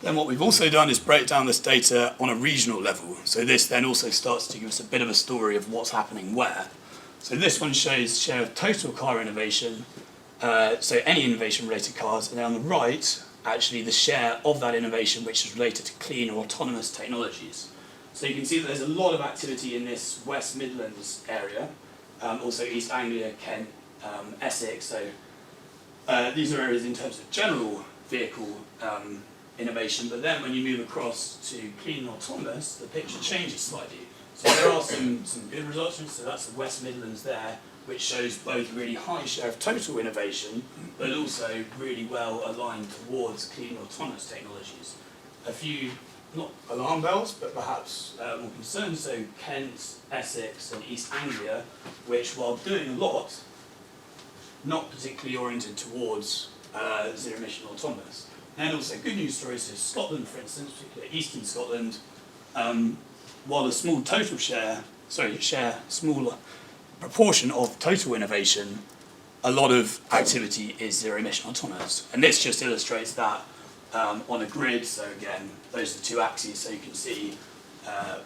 Then what we've also done is break down this data on a regional level. So this then also starts to give us a bit of a story of what's happening where. So this one shows share of total car innovation, so any innovation related cars, and then on the right, actually the share of that innovation which is related to clean or autonomous technologies. So you can see that there's a lot of activity in this West Midlands area, also East Anglia, Kent, Essex. So these are areas in terms of general vehicle innovation, but then when you move across to clean and autonomous, the picture changes slightly. So there are some good results. So that's the West Midlands there, which shows both a really high share of total innovation, but also really well aligned towards clean and autonomous technologies. A few, not alarm bells, but perhaps more concerns, so Kent, Essex and East Anglia, which while doing a lot, not particularly oriented towards zero emission autonomous. And also good news stories, so Scotland for instance, particularly eastern Scotland, while a small total smaller proportion of total innovation, a lot of activity is zero emission autonomous. And this just illustrates that on a grid. So again, those are the two axes, so you can see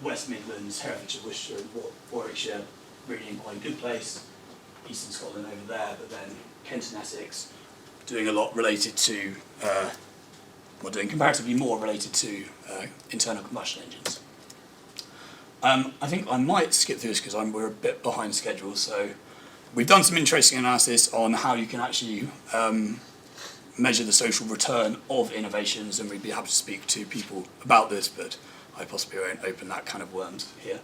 West Midlands, Herefordshire, Worcestershire and Warwickshire really in quite a good place, eastern Scotland over there, but then Kent and Essex doing a lot related to, doing comparatively more related to internal combustion engines. I think I might skip through this because we're a bit behind schedule. So we've done some interesting analysis on how you can actually measure the social return of innovations, and we'd be happy to speak to people about this, but I possibly won't open that can of worms here.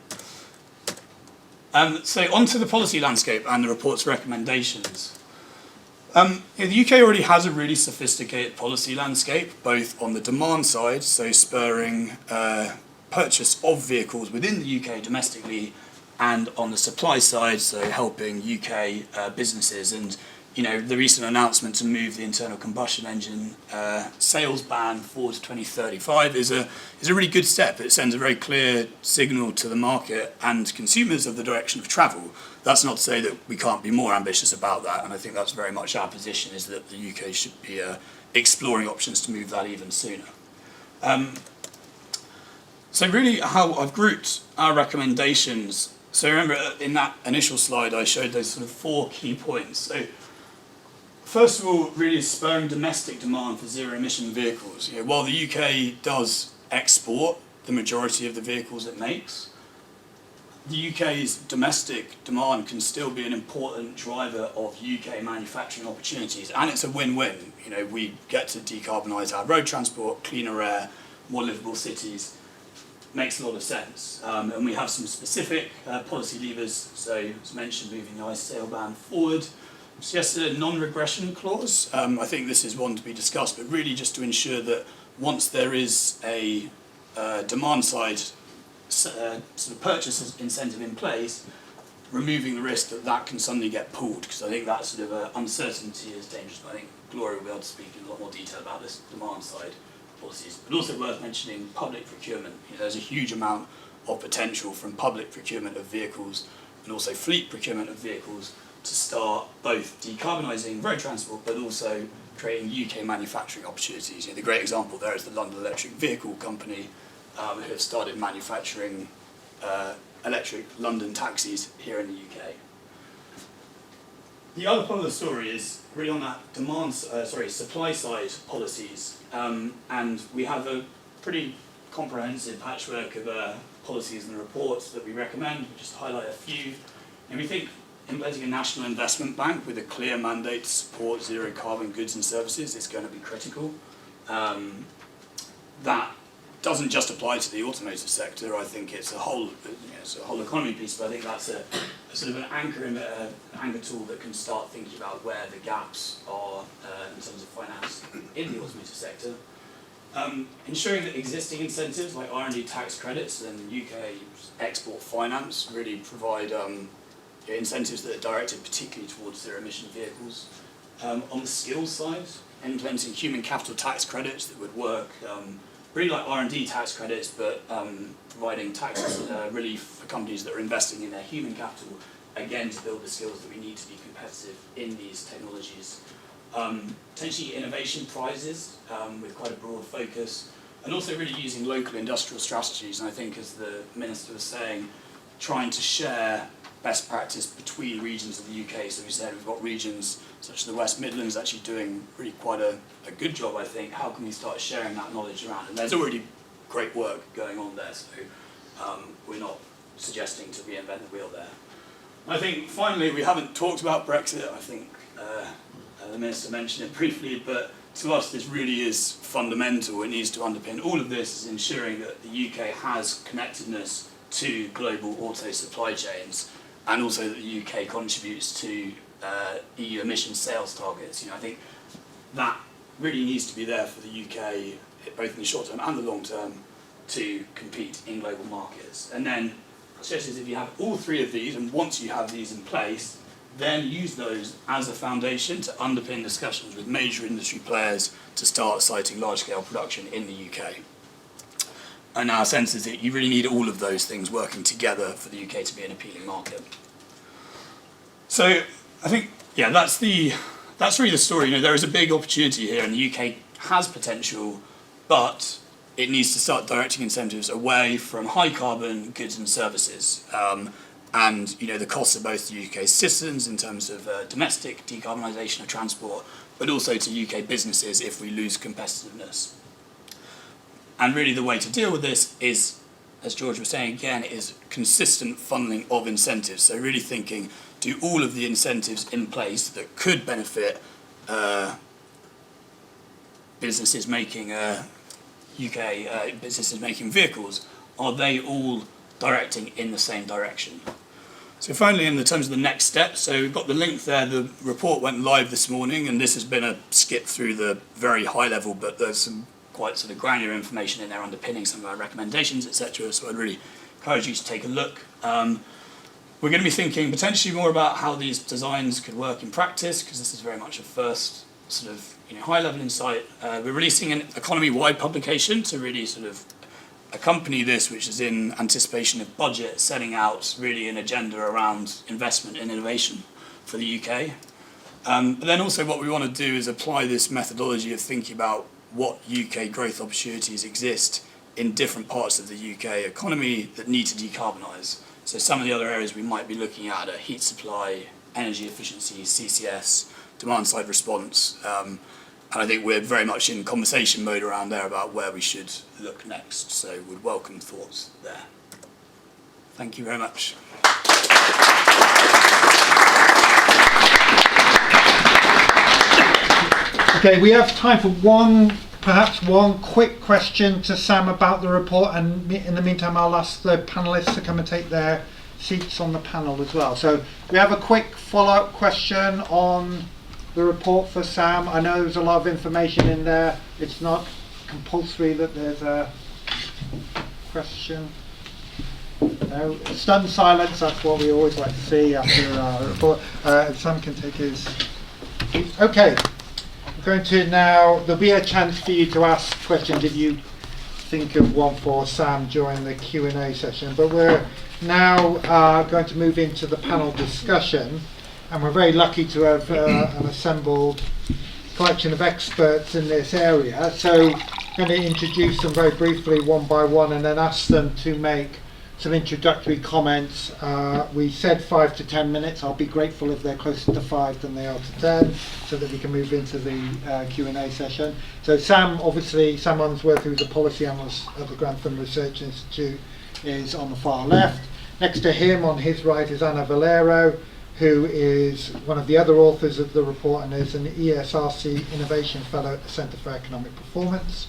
So onto the policy landscape and the report's recommendations. The UK already has a really sophisticated policy landscape, both on the demand side, so spurring purchase of vehicles within the UK domestically, and on the supply side, so helping UK businesses. And the recent announcement to move the internal combustion engine sales ban forward to 2035 is a really good step. It sends a very clear signal to the market and consumers of the direction of travel. That's not to say that we can't be more ambitious about that, and I think that's very much our position, is that the UK should be exploring options to move that even sooner. So really how I've grouped our recommendations, so remember in that initial slide I showed those sort of 4 key points. So first of all, really spurring domestic demand for zero emission vehicles. While the UK does export the majority of the vehicles it makes, the UK's domestic demand can still be an important driver of UK manufacturing opportunities, and it's a win-win. We get to decarbonise our road transport, cleaner air, more livable cities. makes a lot of sense. And we have some specific policy levers. So, as mentioned, moving the ice sail ban forward. Suggested a non-regression clause. I think this is one to be discussed, but really just to ensure that once there is a demand side sort of purchase incentive in place, removing the risk that that can suddenly get pulled, because I think that sort of uncertainty is dangerous. But I think Gloria will be able to speak in a lot more detail about this demand side policies. But also worth mentioning public procurement. There's a huge amount of potential from public procurement of vehicles and also fleet procurement of vehicles to start both decarbonising road transport but also creating UK manufacturing opportunities. The great example there is the London Electric Vehicle Company, who have started manufacturing electric London taxis here in the UK. The other part of the story is really on that supply side policies, and we have a pretty comprehensive patchwork of policies and reports that we recommend. We'll just highlight a few. And we think implementing a national investment bank with a clear mandate to support zero carbon goods and services is going to be critical. That doesn't just apply to the automotive sector. I think it's a whole economy piece, but I think that's a sort of an anchor tool that can start thinking about where the gaps are in terms of finance in the automotive sector. Ensuring that existing incentives like R&D tax credits and UK export finance really provide incentives that are directed particularly towards zero emission vehicles. On the skills side, implementing human capital tax credits that would work really like R&D tax credits, but providing tax relief for companies that are investing in their human capital, again to build the skills that we need to be competitive in these technologies. Potentially innovation prizes with quite a broad focus, and also really using local industrial strategies. And I think, as the Minister was saying, trying to share best practice between regions of the UK. So we said we've got regions such as the West Midlands actually doing really quite a good job, I think. How can we start sharing that knowledge around? And there's already great work going on there, so we're not suggesting to reinvent the wheel there. I think finally we haven't talked about Brexit. I think the Minister mentioned it briefly, but to us this really is fundamental. It needs to underpin all of this, is ensuring that the UK has connectedness to global auto supply chains, and also that the UK contributes to EU emission sales targets. I think that really needs to be there for the UK, both in the short term and the long term, to compete in global markets. And then, especially if you have all three of these, and once you have these in place, then use those as a foundation to underpin discussions with major industry players to start siting large-scale production in the UK. And our sense is that you really need all of those things working together for the UK to be an appealing market. So I think, that's really the story. There is a big opportunity here, and the UK has potential, but it needs to start directing incentives away from high carbon goods and services. And the costs of both the UK's citizens in terms of domestic decarbonisation of transport, but also to UK businesses if we lose competitiveness. And really the way to deal with this is, as George was saying again, is consistent funneling of incentives. So really thinking, do all of the incentives in place that could benefit businesses making businesses making vehicles, are they all directing in the same direction? So finally, in the terms of the next step, so we've got the link there. The report went live this morning, and this has been a skip through the very high level, but there's some quite sort of granular information in there underpinning some of our recommendations, etc. So I'd really encourage you to take a look. We're going to be thinking potentially more about how these designs could work in practice, because this is very much a first sort of high-level insight. We're releasing an economy-wide publication to really sort of accompany this, which is in anticipation of budget, setting out really an agenda around investment and innovation for the UK. But then also what we want to do is apply this methodology of thinking about what UK growth opportunities exist in different parts of the UK economy that need to decarbonise. So some of the other areas we might be looking at are heat supply, energy efficiency, CCS, demand-side response. And I think we're very much in conversation mode around there about where we should look next. So would welcome thoughts there. Thank you very much. Okay, we have time for one perhaps one quick question to Sam about the report, and in the meantime I'll ask the panellists to come and take their seats on the panel as well. So we have a quick follow-up question on the report for Sam. I know there's a lot of information in there. It's not compulsory that there's a question. No, stunned silence, that's what we always like to see after a report. Sam can take his seat. Okay, I'm going to now, there'll be a chance for you to ask questions if you think of one for Sam during the Q&A session, but we're now going to move into the panel discussion, and we're very lucky to have an assembled collection of experts in this area. So I'm going to introduce them very briefly one by one and then ask them to make some introductory comments. We said 5 to 10 minutes. I'll be grateful if they're closer to 5 than they are to 10, so that we can move into the Q&A session. So Sam, obviously, Sam Unsworth, who's a policy analyst at the Grantham Research Institute, is on the far left. Next to him, on his right, is Anna Valero, who is one of the other authors of the report and is an ESRC Innovation Fellow at the Centre for Economic Performance.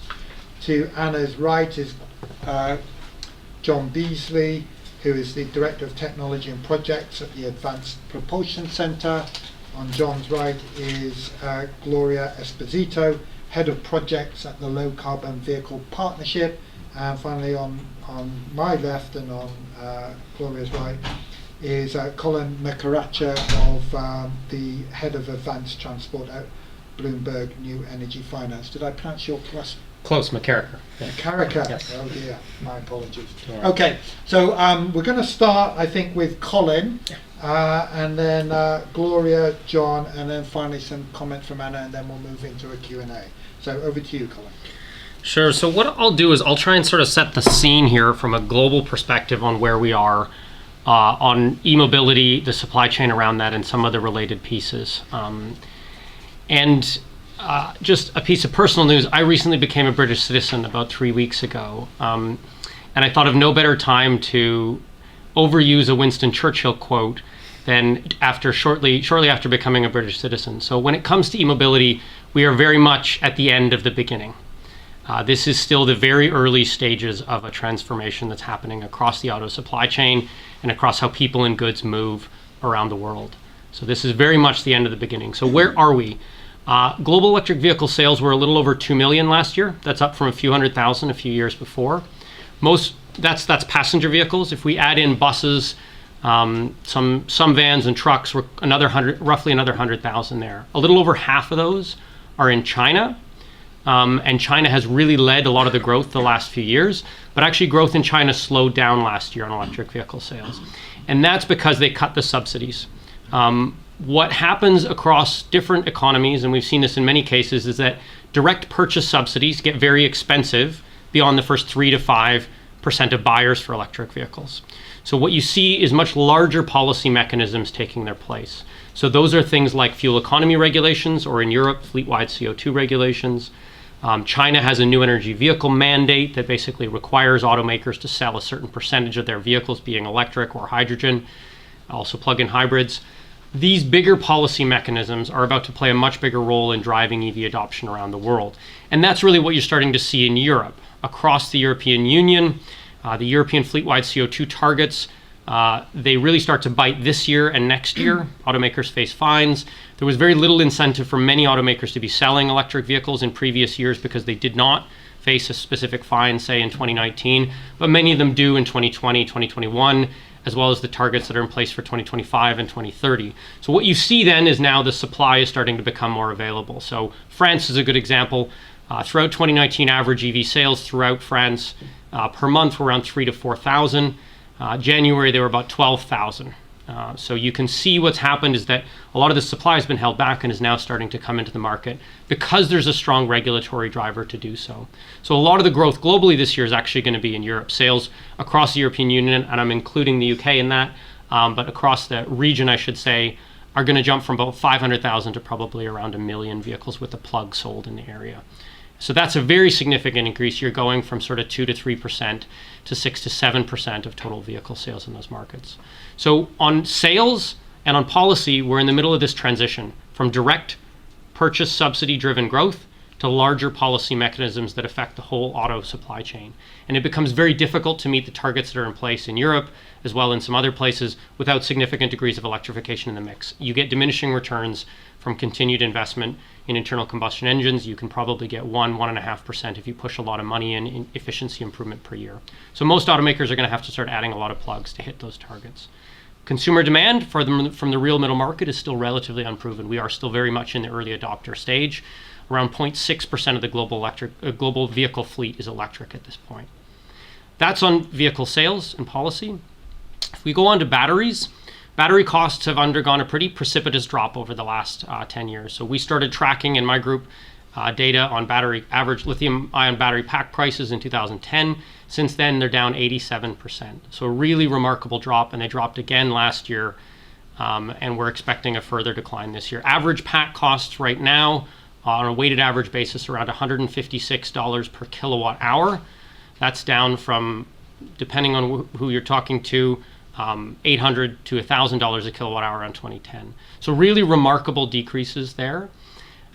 To Anna's right is John Beasley, who is the Director of Technology and Projects at the Advanced Propulsion Centre. On John's right is Gloria Esposito, Head of Projects at the Low Carbon Vehicle Partnership. And finally, on my left and on Gloria's right is Colin Makaracha of the Head of Advanced Transport at Bloomberg New Energy Finance. Did I pronounce your plus? Close, McCarricker. Yeah. McCarricker. Yes. Oh dear, my apologies. Right. Okay, so we're going to start, I think, with Colin, and then Gloria, John, and then finally some comments from Anna, and then we'll move into a Q&A. So over to you, Colin. Sure. So what I'll do is I'll try and sort of set the scene here from a global perspective on where we are on e-mobility, the supply chain around that, and some of the related pieces. Just a piece of personal news, I recently became a British citizen about 3 weeks ago. And I thought of no better time to overuse a Winston Churchill quote than shortly after becoming a British citizen. So when it comes to e-mobility, we are very much at the end of the beginning. This is still the very early stages of a transformation that's happening across the auto supply chain and across how people and goods move around the world. So this is very much the end of the beginning. So where are we? Global electric vehicle sales were a little over 2 million last year. That's up from a few 100,000 a few years before. That's passenger vehicles. If we add in buses, some vans and trucks, we're roughly another 100,000 there. A little over half of those are in China. And China has really led a lot of the growth the last few years, but actually growth in China slowed down last year on electric vehicle sales. And that's because they cut the subsidies. What happens across different economies, and we've seen this in many cases, is that direct purchase subsidies get very expensive beyond the first 3 to 5% of buyers for electric vehicles. So what you see is much larger policy mechanisms taking their place. So those are things like fuel economy regulations, or in Europe, fleet-wide CO2 regulations. China has a new energy vehicle mandate that basically requires automakers to sell a certain percentage of their vehicles being electric or hydrogen, also plug-in hybrids. These bigger policy mechanisms are about to play a much bigger role in driving EV adoption around the world. And that's really what you're starting to see in Europe. Across the European Union, the European fleet-wide CO2 targets, they really start to bite this year and next year. Automakers face fines. There was very little incentive for many automakers to be selling electric vehicles in previous years because they did not face a specific fine, say in 2019, but many of them do in 2020, 2021, as well as the targets that are in place for 2025 and 2030. So what you see then is now the supply is starting to become more available. So France is a good example. Throughout 2019, average EV sales throughout France per month were around 3,000 to 4,000. January, they were about 12,000. So you can see what's happened is that a lot of the supply has been held back and is now starting to come into the market because there's a strong regulatory driver to do so. So a lot of the growth globally this year is actually going to be in Europe. Sales across the European Union, and I'm including the UK in that, but across the region, I should say, are going to jump from about 500,000 to probably around 1 million vehicles with a plug sold in the area. So that's a very significant increase. You're going from sort of 2 to 3% to 6 to 7% of total vehicle sales in those markets. So on sales and on policy, we're in the middle of this transition from direct purchase subsidy-driven growth to larger policy mechanisms that affect the whole auto supply chain. And it becomes very difficult to meet the targets that are in place in Europe, as well in some other places, without significant degrees of electrification in the mix. You get diminishing returns from continued investment in internal combustion engines. You can probably get 1.5% if you push a lot of money in efficiency improvement per year. So most automakers are going to have to start adding a lot of plugs to hit those targets. Consumer demand from the real middle market is still relatively unproven. We are still very much in the early adopter stage. Around 0.6% of the global vehicle fleet is electric at this point. That's on vehicle sales and policy. If we go on to batteries, battery costs have undergone a pretty precipitous drop over the last 10 years. So we started tracking in my group data on average lithium-ion battery pack prices in 2010. Since then, they're down 87%. So a really remarkable drop, and they dropped again last year, and we're expecting a further decline this year. Average pack costs right now, on a weighted average basis, around $156 per kilowatt hour. That's down from, depending on who you're talking to, $800 to $1,000 a kilowatt hour in 2010. So really remarkable decreases there.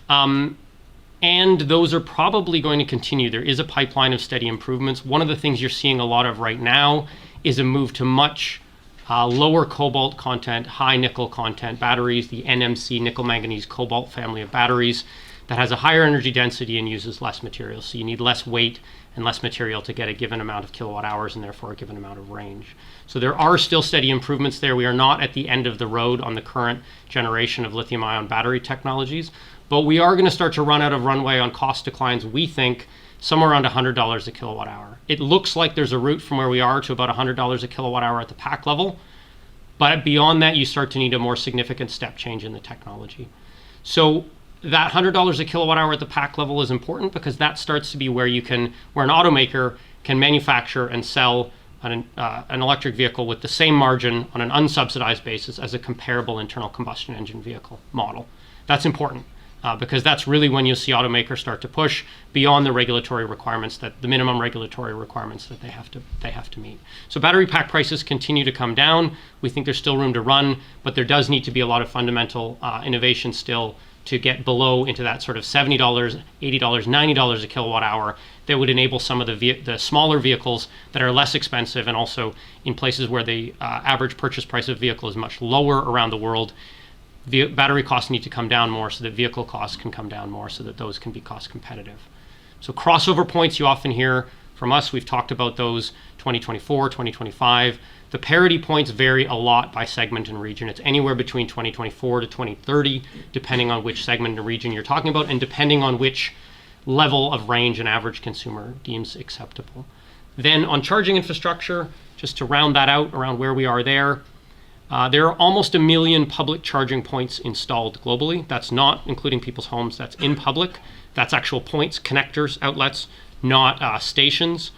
And those are probably going to continue. There is a pipeline of steady improvements. One of the things you're seeing a lot of right now is a move to much lower cobalt content, high nickel content batteries, the NMC nickel manganese cobalt family of batteries that has a higher energy density and uses less material. So you need less weight and less material to get a given amount of kilowatt hours and therefore a given amount of range. So there are still steady improvements there. We are not at the end of the road on the current generation of lithium-ion battery technologies, but we are going to start to run out of runway on cost declines, we think, somewhere around $100 a kilowatt hour. It looks like there's a route from where we are to about $100 a kilowatt hour at the pack level, but beyond that, you start to need a more significant step change in the technology. So that $100 a kilowatt hour at the pack level is important because that starts to be where an automaker can manufacture and sell an electric vehicle with the same margin on an unsubsidized basis as a comparable internal combustion engine vehicle model. That's important because that's really when you'll see automakers start to push beyond the regulatory requirements, the minimum regulatory requirements that they have to meet. So battery pack prices continue to come down. We think there's still room to run, but there does need to be a lot of fundamental innovation still to get below into that sort of $70, $80, $90 a kilowatt hour that would enable some of the smaller vehicles that are less expensive, and also in places where the average purchase price of a vehicle is much lower around the world, the battery costs need to come down more so that vehicle costs can come down more so that those can be cost competitive. So crossover points you often hear from us, we've talked about those 2024, 2025. The parity points vary a lot by segment and region. It's anywhere between 2024 to 2030, depending on which segment and region you're talking about, and depending on which level of range an average consumer deems acceptable. Then on charging infrastructure, just to round that out around where we are there are almost 1 million public charging points installed globally. That's not including people's homes, that's in public. That's actual points, connectors, outlets, not stations.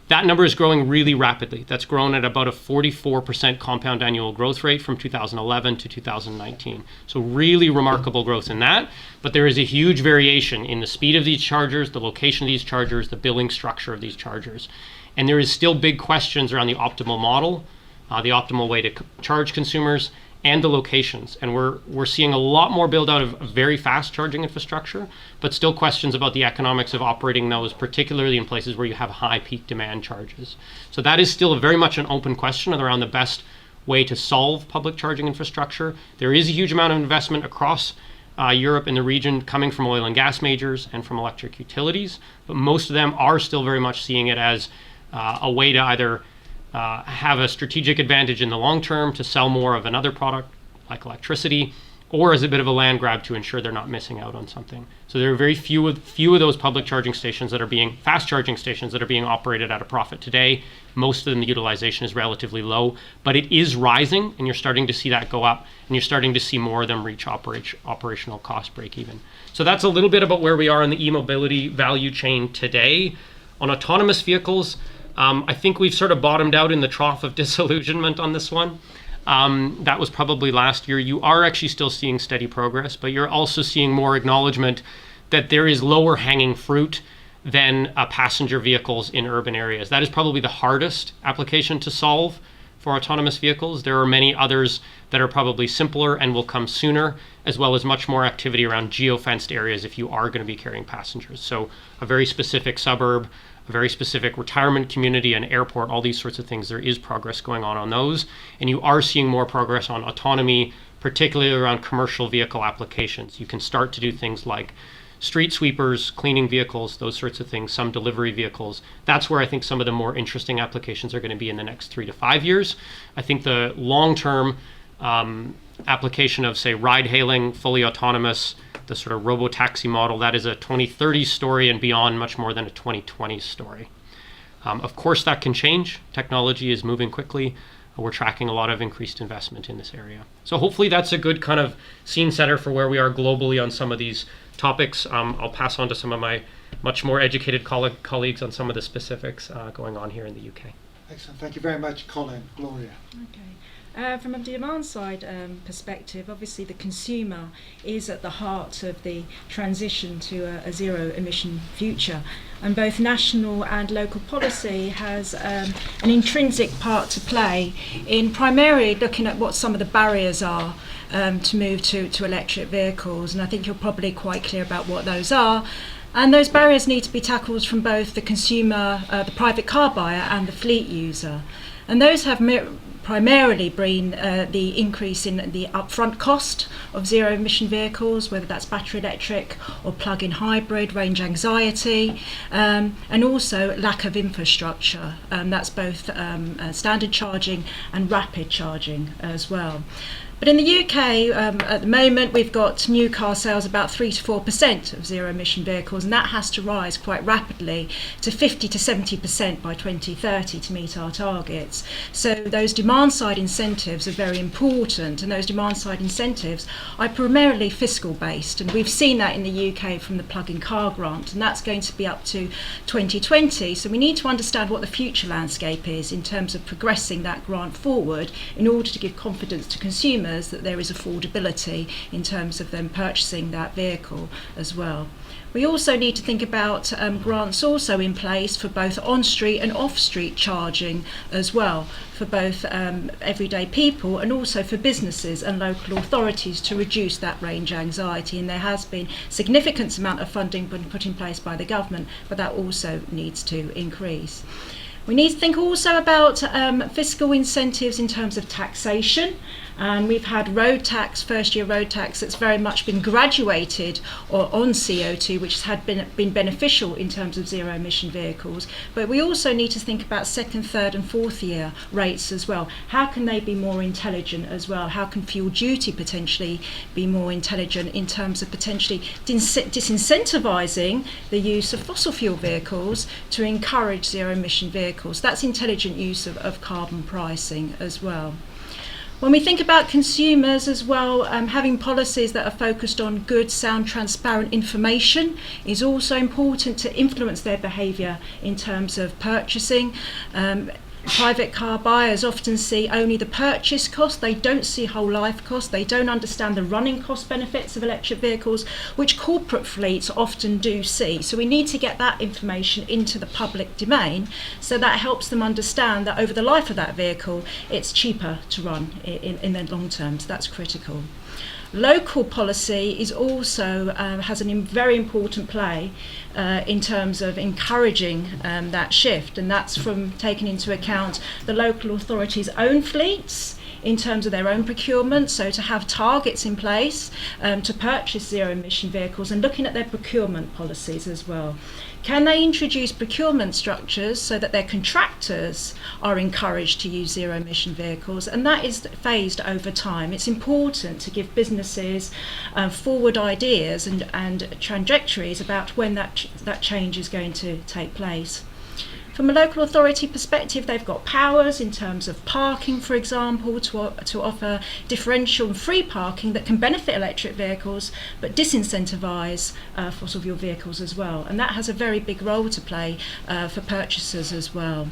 That number is growing really rapidly. That's grown at about a 44% compound annual growth rate from 2011 to 2019. So really remarkable growth in that. But there is a huge variation in the speed of these chargers, the location of these chargers, the billing structure of these chargers. And there is still big questions around the optimal model, the optimal way to charge consumers, and the locations. And we're seeing a lot more build out of very fast charging infrastructure, but still questions about the economics of operating those, particularly in places where you have high peak demand charges. So that is still very much an open question around the best way to solve public charging infrastructure. There is a huge amount of investment across Europe and the region coming from oil and gas majors and from electric utilities, but most of them are still very much seeing it as a way to either have a strategic advantage in the long term to sell more of another product like electricity, or as a bit of a land grab to ensure they're not missing out on something. So there are very few of those public charging stations that are fast charging stations that are being operated at a profit today. Most of them, the utilization is relatively low, but it is rising, and you're starting to see that go up, and you're starting to see more of them reach operational cost break even. So that's a little bit about where we are in the e-mobility value chain today. On autonomous vehicles, I think we've sort of bottomed out in the trough of disillusionment on this one. That was probably last year. You are actually still seeing steady progress, but you're also seeing more acknowledgement that there is lower hanging fruit than passenger vehicles in urban areas. That is probably the hardest application to solve for autonomous vehicles. There are many others that are probably simpler and will come sooner, as well as much more activity around geofenced areas if you are going to be carrying passengers. So a very specific suburb, a very specific retirement community, an airport, all these sorts of things, there is progress going on those. And you are seeing more progress on autonomy, particularly around commercial vehicle applications. You can start to do things like street sweepers, cleaning vehicles, those sorts of things, some delivery vehicles. That's where I think some of the more interesting applications are going to be in the next 3 to 5 years. I think the long-term application of, say, ride-hailing, fully autonomous, the sort of robo-taxi model, that is a 2030 story and beyond, much more than a 2020 story. Of course, that can change. Technology is moving quickly. We're tracking a lot of increased investment in this area. So hopefully that's a good kind of scene setter for where we are globally on some of these topics. I'll pass on to some of my much more educated colleagues on some of the specifics going on here in the UK. Excellent. Thank you very much, Colin. Gloria. Okay. From a demand side perspective, obviously the consumer is at the heart of the transition to a zero emission future, and both national and local policy has an intrinsic part to play in primarily looking at what some of the barriers are to move to electric vehicles, and I think you're probably quite clear about what those are. And those barriers need to be tackled from both the consumer, the private car buyer, and the fleet user. And those have primarily been the increase in the upfront cost of zero emission vehicles, whether that's battery electric or plug-in hybrid, range anxiety, and also lack of infrastructure. That's both standard charging and rapid charging as well. But in the UK, at the moment, we've got new car sales about 3 to 4% of zero emission vehicles, and that has to rise quite rapidly to 50 to 70% by 2030 to meet our targets. So those demand side incentives are very important, and those demand side incentives are primarily fiscal based, and we've seen that in the UK from the plug-in car grant, and that's going to be up to 2020. So we need to understand what the future landscape is in terms of progressing that grant forward in order to give confidence to consumers that there is affordability in terms of them purchasing that vehicle as well. We also need to think about grants also in place for both on-street and off-street charging as well, for both everyday people and also for businesses and local authorities to reduce that range anxiety. And there has been significant amount of funding been put in place by the government, but that also needs to increase. We need to think also about fiscal incentives in terms of taxation. And we've had road tax, first-year road tax, that's very much been graduated on CO2, which has been beneficial in terms of zero-emission vehicles. But we also need to think about second, third, and fourth-year rates as well. How can they be more intelligent as well? How can fuel duty potentially be more intelligent in terms of potentially disincentivising the use of fossil fuel vehicles to encourage zero-emission vehicles? That's intelligent use of carbon pricing as well. When we think about consumers as well, having policies that are focused on good, sound, transparent information is also important to influence their behaviour in terms of purchasing. Private car buyers often see only the purchase cost, they don't see whole life cost, they don't understand the running cost benefits of electric vehicles, which corporate fleets often do see. So we need to get that information into the public domain, so that helps them understand that over the life of that vehicle, it's cheaper to run in the long term, so that's critical. Local policy is also has a very important play in terms of encouraging that shift, and that's from taking into account the local authorities' own fleets in terms of their own procurement, so to have targets in place to purchase zero-emission vehicles and looking at their procurement policies as well. Can they introduce procurement structures so that their contractors are encouraged to use zero-emission vehicles? And that is phased over time. It's important to give businesses forward ideas and trajectories about when that change is going to take place. From a local authority perspective, they've got powers in terms of parking, for example, to offer differential and free parking that can benefit electric vehicles but disincentivise fossil fuel vehicles as well. And that has a very big role to play for purchasers as well.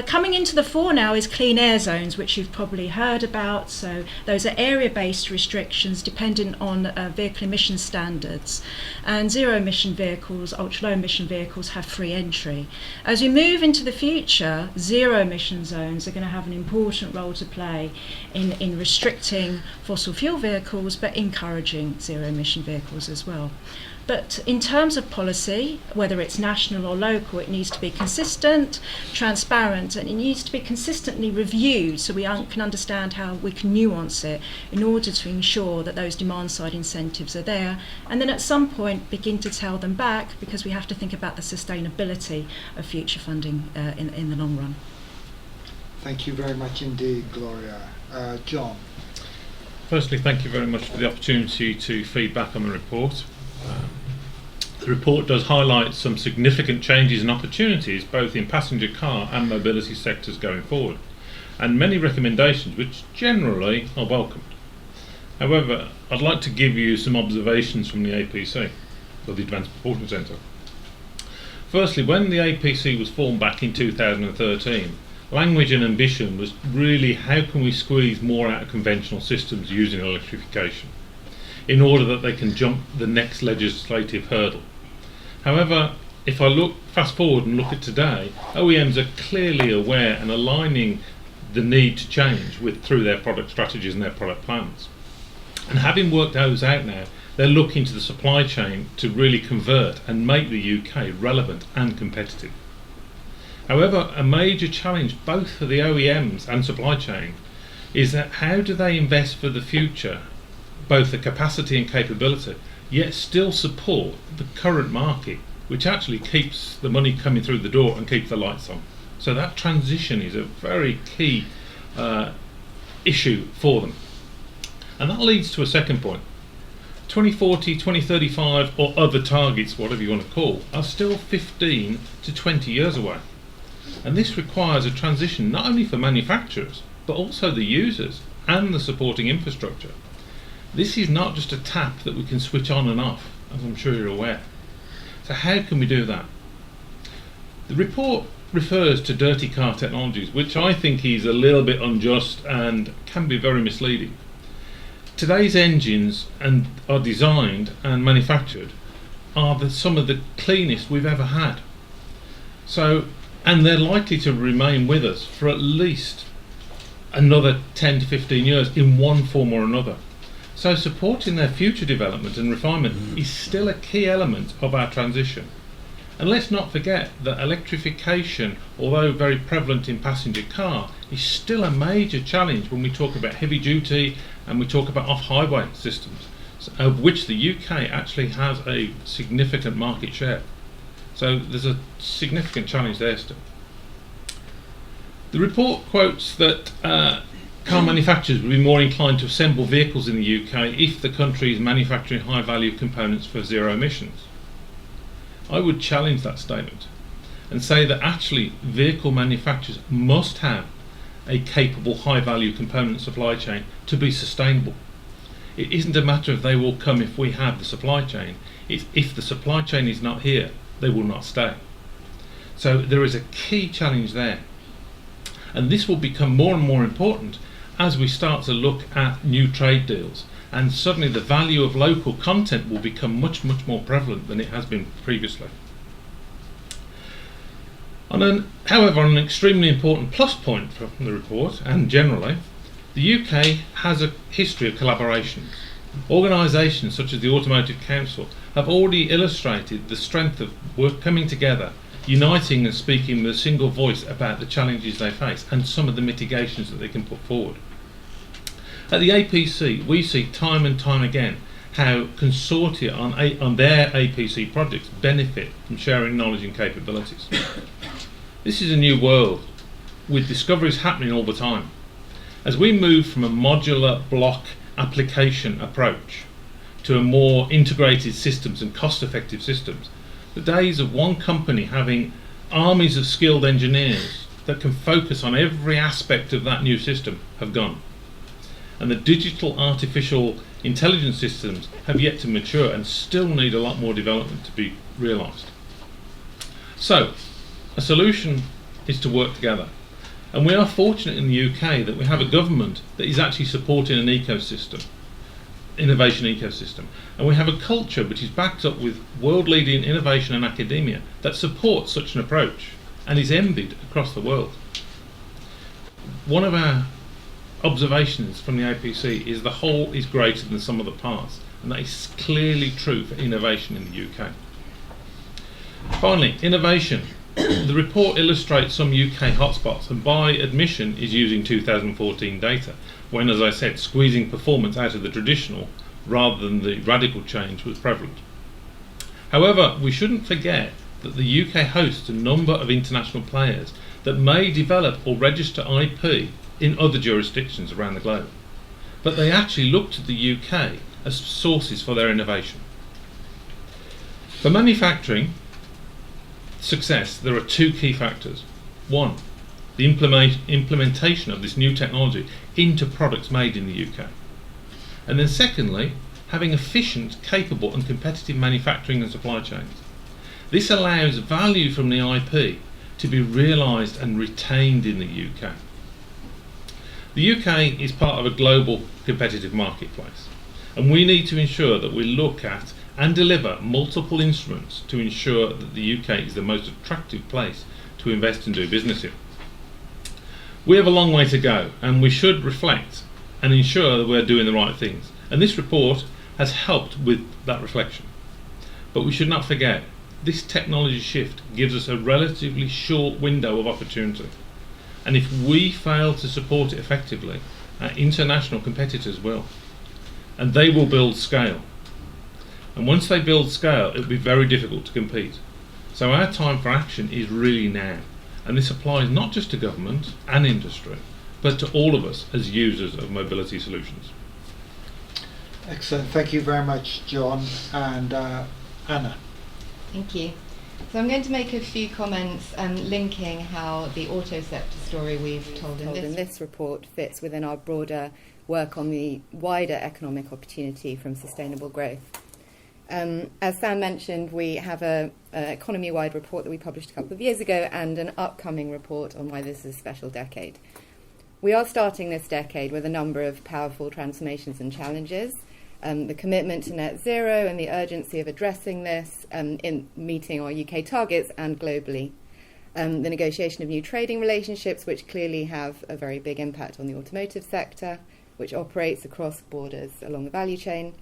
Coming into the fore now is clean air zones, which you've probably heard about. So those are area-based restrictions dependent on vehicle emission standards. And zero-emission vehicles, ultra-low emission vehicles have free entry. As we move into the future, zero-emission zones are going to have an important role to play in restricting fossil fuel vehicles, but encouraging zero-emission vehicles as well. But in terms of policy, whether it's national or local, it needs to be consistent, transparent, and it needs to be consistently reviewed so we can understand how we can nuance it in order to ensure that those demand-side incentives are there, and then at some point begin to tell them back, because we have to think about the sustainability of future funding in the long run. Thank you very much indeed, Gloria. John. Firstly, thank you very much for the opportunity to feedback on the report. The report does highlight some significant changes and opportunities both in passenger car and mobility sectors going forward, and many recommendations which generally are welcomed. However, I'd like to give you some observations from the APC, or the Advanced Propulsion Centre. Firstly, when the APC was formed back in 2013, language and ambition was really how can we squeeze more out of conventional systems using electrification, in order that they can jump the next legislative hurdle. However, if I fast forward and look at today, OEMs are clearly aware and aligning the need to change through their product strategies and their product plans. And having worked those out now, they're looking to the supply chain to really convert and make the UK relevant and competitive. However, a major challenge both for the OEMs and supply chain is that how do they invest for the future, both the capacity and capability, yet still support the current market, which actually keeps the money coming through the door and keeps the lights on. So that transition is a very key issue for them. And that leads to a second point. 2040, 2035 or other targets, whatever you want to call, are still 15 to 20 years away. And this requires a transition not only for manufacturers, but also the users and the supporting infrastructure. This is not just a tap that we can switch on and off, as I'm sure you're aware. So how can we do that? The report refers to dirty car technologies, which I think is a little bit unjust and can be very misleading. Today's engines are designed and manufactured are some of the cleanest we've ever had. And they're likely to remain with us for at least another 10 to 15 years in one form or another. So supporting their future development and refinement is still a key element of our transition. And let's not forget that electrification, although very prevalent in passenger car, is still a major challenge when we talk about heavy duty and we talk about off-highway systems, of which the UK actually has a significant market share. So there's a significant challenge there still. The report quotes that car manufacturers will be more inclined to assemble vehicles in the UK if the country is manufacturing high-value components for zero emissions. I would challenge that statement and say that actually vehicle manufacturers must have a capable high-value component supply chain to be sustainable. It isn't a matter of they will come if we have the supply chain. It's if the supply chain is not here, they will not stay. So there is a key challenge there. And this will become more and more important as we start to look at new trade deals, and suddenly the value of local content will become much, much more prevalent than it has been previously. However, on an extremely important plus point from the report, and generally, the UK has a history of collaboration. Organisations such as the Automotive Council have already illustrated the strength of work coming together, uniting and speaking with a single voice about the challenges they face and some of the mitigations that they can put forward. At the APC, we see time and time again how consortia on their APC projects benefit from sharing knowledge and capabilities. This is a new world, with discoveries happening all the time. As we move from a modular block application approach to a more integrated systems and cost-effective systems, the days of one company having armies of skilled engineers that can focus on every aspect of that new system have gone. And the digital artificial intelligence systems have yet to mature and still need a lot more development to be realised. So, a solution is to work together. And we are fortunate in the UK that we have a government that is actually supporting an ecosystem, innovation ecosystem. And we have a culture which is backed up with world-leading innovation and academia that supports such an approach and is envied across the world. One of our observations from the APC is the whole is greater than the sum of the parts, and that is clearly true for innovation in the UK. Finally, innovation. The report illustrates some UK hotspots, and by admission is using 2014 data, when, as I said, squeezing performance out of the traditional rather than the radical change was prevalent. However, we shouldn't forget that the UK hosts a number of international players that may develop or register IP in other jurisdictions around the globe, but they actually look to the UK as sources for their innovation. For manufacturing success, there are two key factors. One, the implementation of this new technology into products made in the UK. And then secondly, having efficient, capable and competitive manufacturing and supply chains. This allows value from the IP to be realised and retained in the UK. The UK is part of a global competitive marketplace, and we need to ensure that we look at and deliver multiple instruments to ensure that the UK is the most attractive place to invest and do business in. We have a long way to go, and we should reflect and ensure that we're doing the right things, and this report has helped with that reflection. But we should not forget, this technology shift gives us a relatively short window of opportunity, and if we fail to support it effectively, our international competitors will, and they will build scale. And once they build scale, it will be very difficult to compete. So our time for action is really now. And this applies not just to government and industry, but to all of us as users of mobility solutions. Excellent. Thank you very much, John. And Anna. Thank you. So I'm going to make a few comments linking how the auto sector story we've told in this report fits within our broader work on the wider economic opportunity from sustainable growth. As Sam mentioned, we have an economy-wide report that we published a couple of years ago and an upcoming report on why this is a special decade. We are starting this decade with a number of powerful transformations and challenges. The commitment to net zero and the urgency of addressing this in meeting our UK targets and globally. The negotiation of new trading relationships, which clearly have a very big impact on the automotive sector, which operates across borders along the value chain.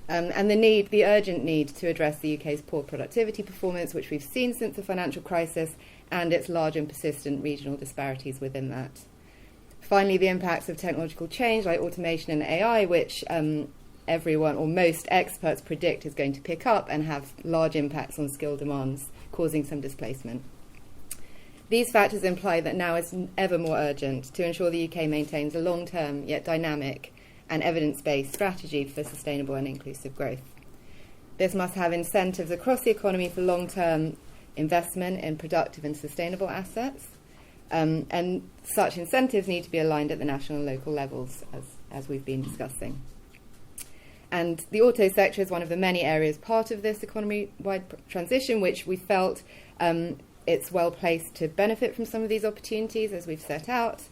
And the urgent need to address the UK's poor productivity performance, which we've seen since the financial crisis, and its large and persistent regional disparities within that. Finally, the impacts of technological change like automation and AI, which everyone or most experts predict is going to pick up and have large impacts on skill demands, causing some displacement. These factors imply that now is ever more urgent to ensure the UK maintains a long-term yet dynamic and evidence-based strategy for sustainable and inclusive growth. This must have incentives across the economy for long-term investment in productive and sustainable assets, and such incentives need to be aligned at the national and local levels, as we've been discussing. And the auto sector is one of the many areas part of this economy-wide transition, which we felt it's well placed to benefit from some of these opportunities, as we've set out,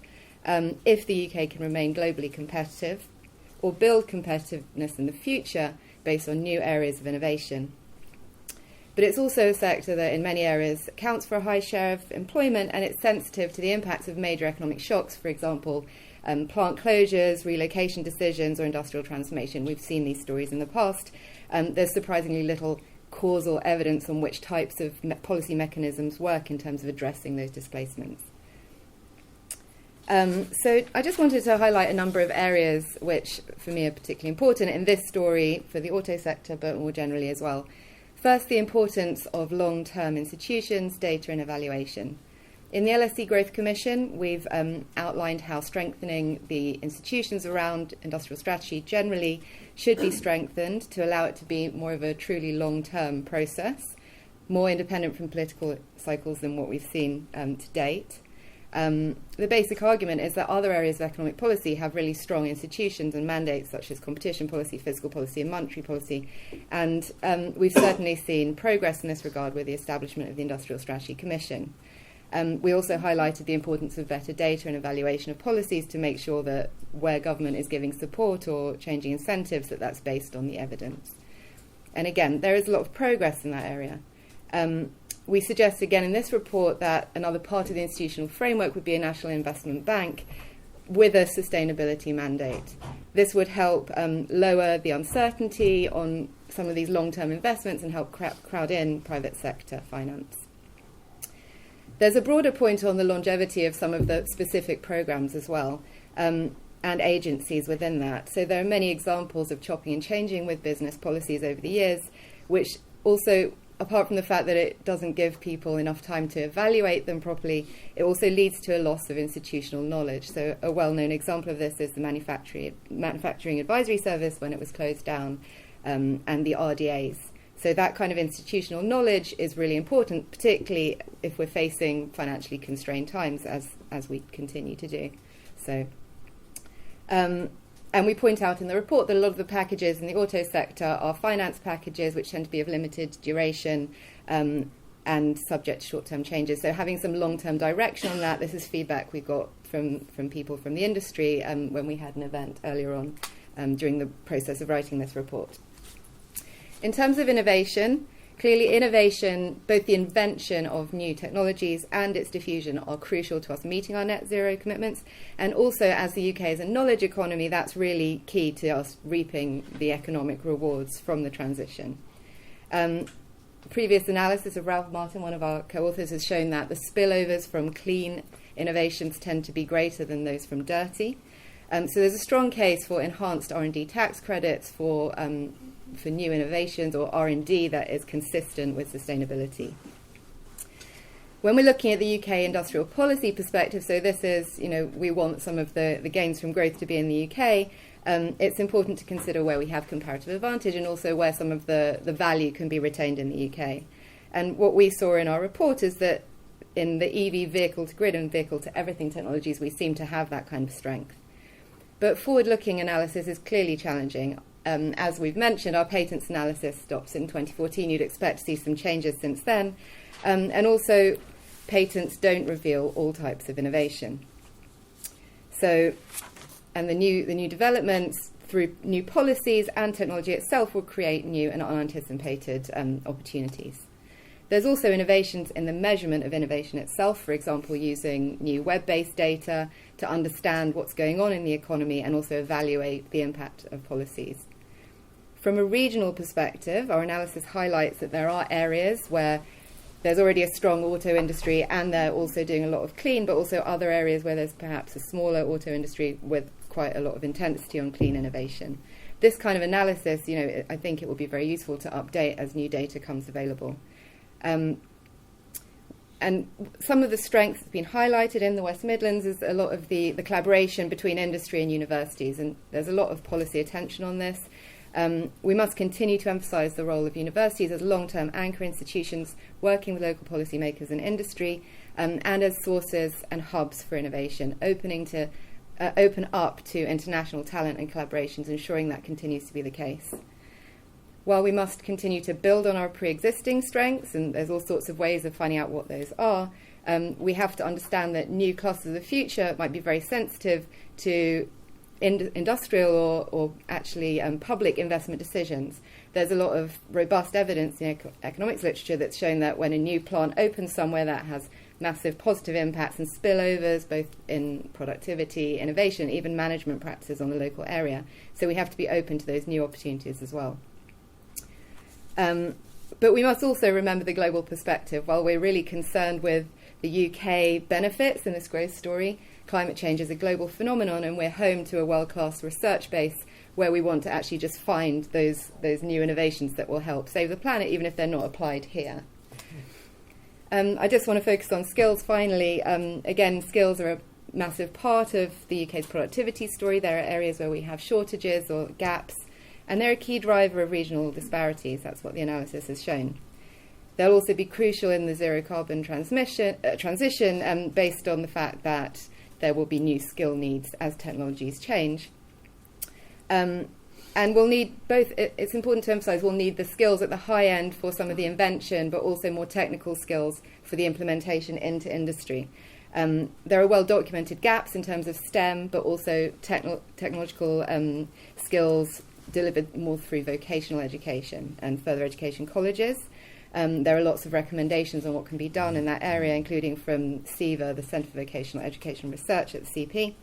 if the UK can remain globally competitive or build competitiveness in the future based on new areas of innovation. But it's also a sector that in many areas accounts for a high share of employment, and it's sensitive to the impacts of major economic shocks, for example, plant closures, relocation decisions, or industrial transformation. We've seen these stories in the past. There's surprisingly little causal evidence on which types of policy mechanisms work in terms of addressing those displacements. So I just wanted to highlight a number of areas which, for me, are particularly important in this story for the auto sector, but more generally as well. First, the importance of long-term institutions, data and evaluation. In the LSE Growth Commission, we've outlined how strengthening the institutions around industrial strategy generally should be strengthened to allow it to be more of a truly long-term process, more independent from political cycles than what we've seen to date. The basic argument is that other areas of economic policy have really strong institutions and mandates, such as competition policy, fiscal policy and monetary policy, and we've certainly seen progress in this regard with the establishment of the Industrial Strategy Commission. We also highlighted the importance of better data and evaluation of policies to make sure that where government is giving support or changing incentives, that that's based on the evidence. And again, there is a lot of progress in that area. We suggest again in this report that another part of the institutional framework would be a national investment bank with a sustainability mandate. This would help lower the uncertainty on some of these long-term investments and help crowd in private sector finance. There's a broader point on the longevity of some of the specific programs as well, and agencies within that. So there are many examples of chopping and changing with business policies over the years, which also, apart from the fact that it doesn't give people enough time to evaluate them properly, it also leads to a loss of institutional knowledge. So a well-known example of this is the Manufacturing Advisory Service when it was closed down, and the RDAs. So that kind of institutional knowledge is really important, particularly if we're facing financially constrained times, as we continue to do. So, and we point out in the report that a lot of the packages in the auto sector are finance packages, which tend to be of limited duration and subject to short-term changes. So having some long-term direction on that, this is feedback we got from people from the industry when we had an event earlier on during the process of writing this report. In terms of innovation, clearly innovation, both the invention of new technologies and its diffusion, are crucial to us meeting our net zero commitments. And also, as the UK is a knowledge economy, that's really key to us reaping the economic rewards from the transition. Previous analysis of Ralph Martin, one of our co-authors, has shown that the spillovers from clean innovations tend to be greater than those from dirty. So there's a strong case for enhanced R&D tax credits for new innovations, or R&D that is consistent with sustainability. When we're looking at the UK industrial policy perspective, so this is, we want some of the gains from growth to be in the UK, it's important to consider where we have comparative advantage and also where some of the value can be retained in the UK. And what we saw in our report is that in the EV vehicle-to-grid and vehicle-to-everything technologies, we seem to have that kind of strength. But forward-looking analysis is clearly challenging. As we've mentioned, our patents analysis stops in 2014. You'd expect to see some changes since then. And also, patents don't reveal all types of innovation. So, and the new developments through new policies and technology itself will create new and unanticipated opportunities. There's also innovations in the measurement of innovation itself, for example, using new web-based data to understand what's going on in the economy and also evaluate the impact of policies. From a regional perspective, our analysis highlights that there are areas where there's already a strong auto industry and they're also doing a lot of clean, but also other areas where there's perhaps a smaller auto industry with quite a lot of intensity on clean innovation. This kind of analysis, I think it will be very useful to update as new data comes available. And some of the strengths that's been highlighted in the West Midlands is a lot of the collaboration between industry and universities, and there's a lot of policy attention on this. We must continue to emphasise the role of universities as long-term anchor institutions working with local policymakers and industry, and as sources and hubs for innovation, open up to international talent and collaborations, ensuring that continues to be the case. While we must continue to build on our pre-existing strengths, and there's all sorts of ways of finding out what those are, we have to understand that new clusters of the future might be very sensitive to industrial or actually public investment decisions. There's a lot of robust evidence in economics literature that's shown that when a new plant opens somewhere, that has massive positive impacts and spillovers, both in productivity, innovation, even management practices on the local area. So we have to be open to those new opportunities as well. But we must also remember the global perspective. While we're really concerned with the UK benefits in this growth story, climate change is a global phenomenon, and we're home to a world-class research base where we want to actually just find those new innovations that will help save the planet, even if they're not applied here. I just want to focus on skills finally. Again, skills are a massive part of the UK's productivity story. There are areas where we have shortages or gaps, and they're a key driver of regional disparities. That's what the analysis has shown. They'll also be crucial in the zero carbon transition based on the fact that there will be new skill needs as technologies change. And we'll need both, it's important to emphasise, we'll need the skills at the high end for some of the invention, but also more technical skills for the implementation into industry. There are well-documented gaps in terms of STEM, but also technological skills delivered more through vocational education and further education colleges. There are lots of recommendations on what can be done in that area, including from CEVA, the Centre for Vocational Education Research at the CP.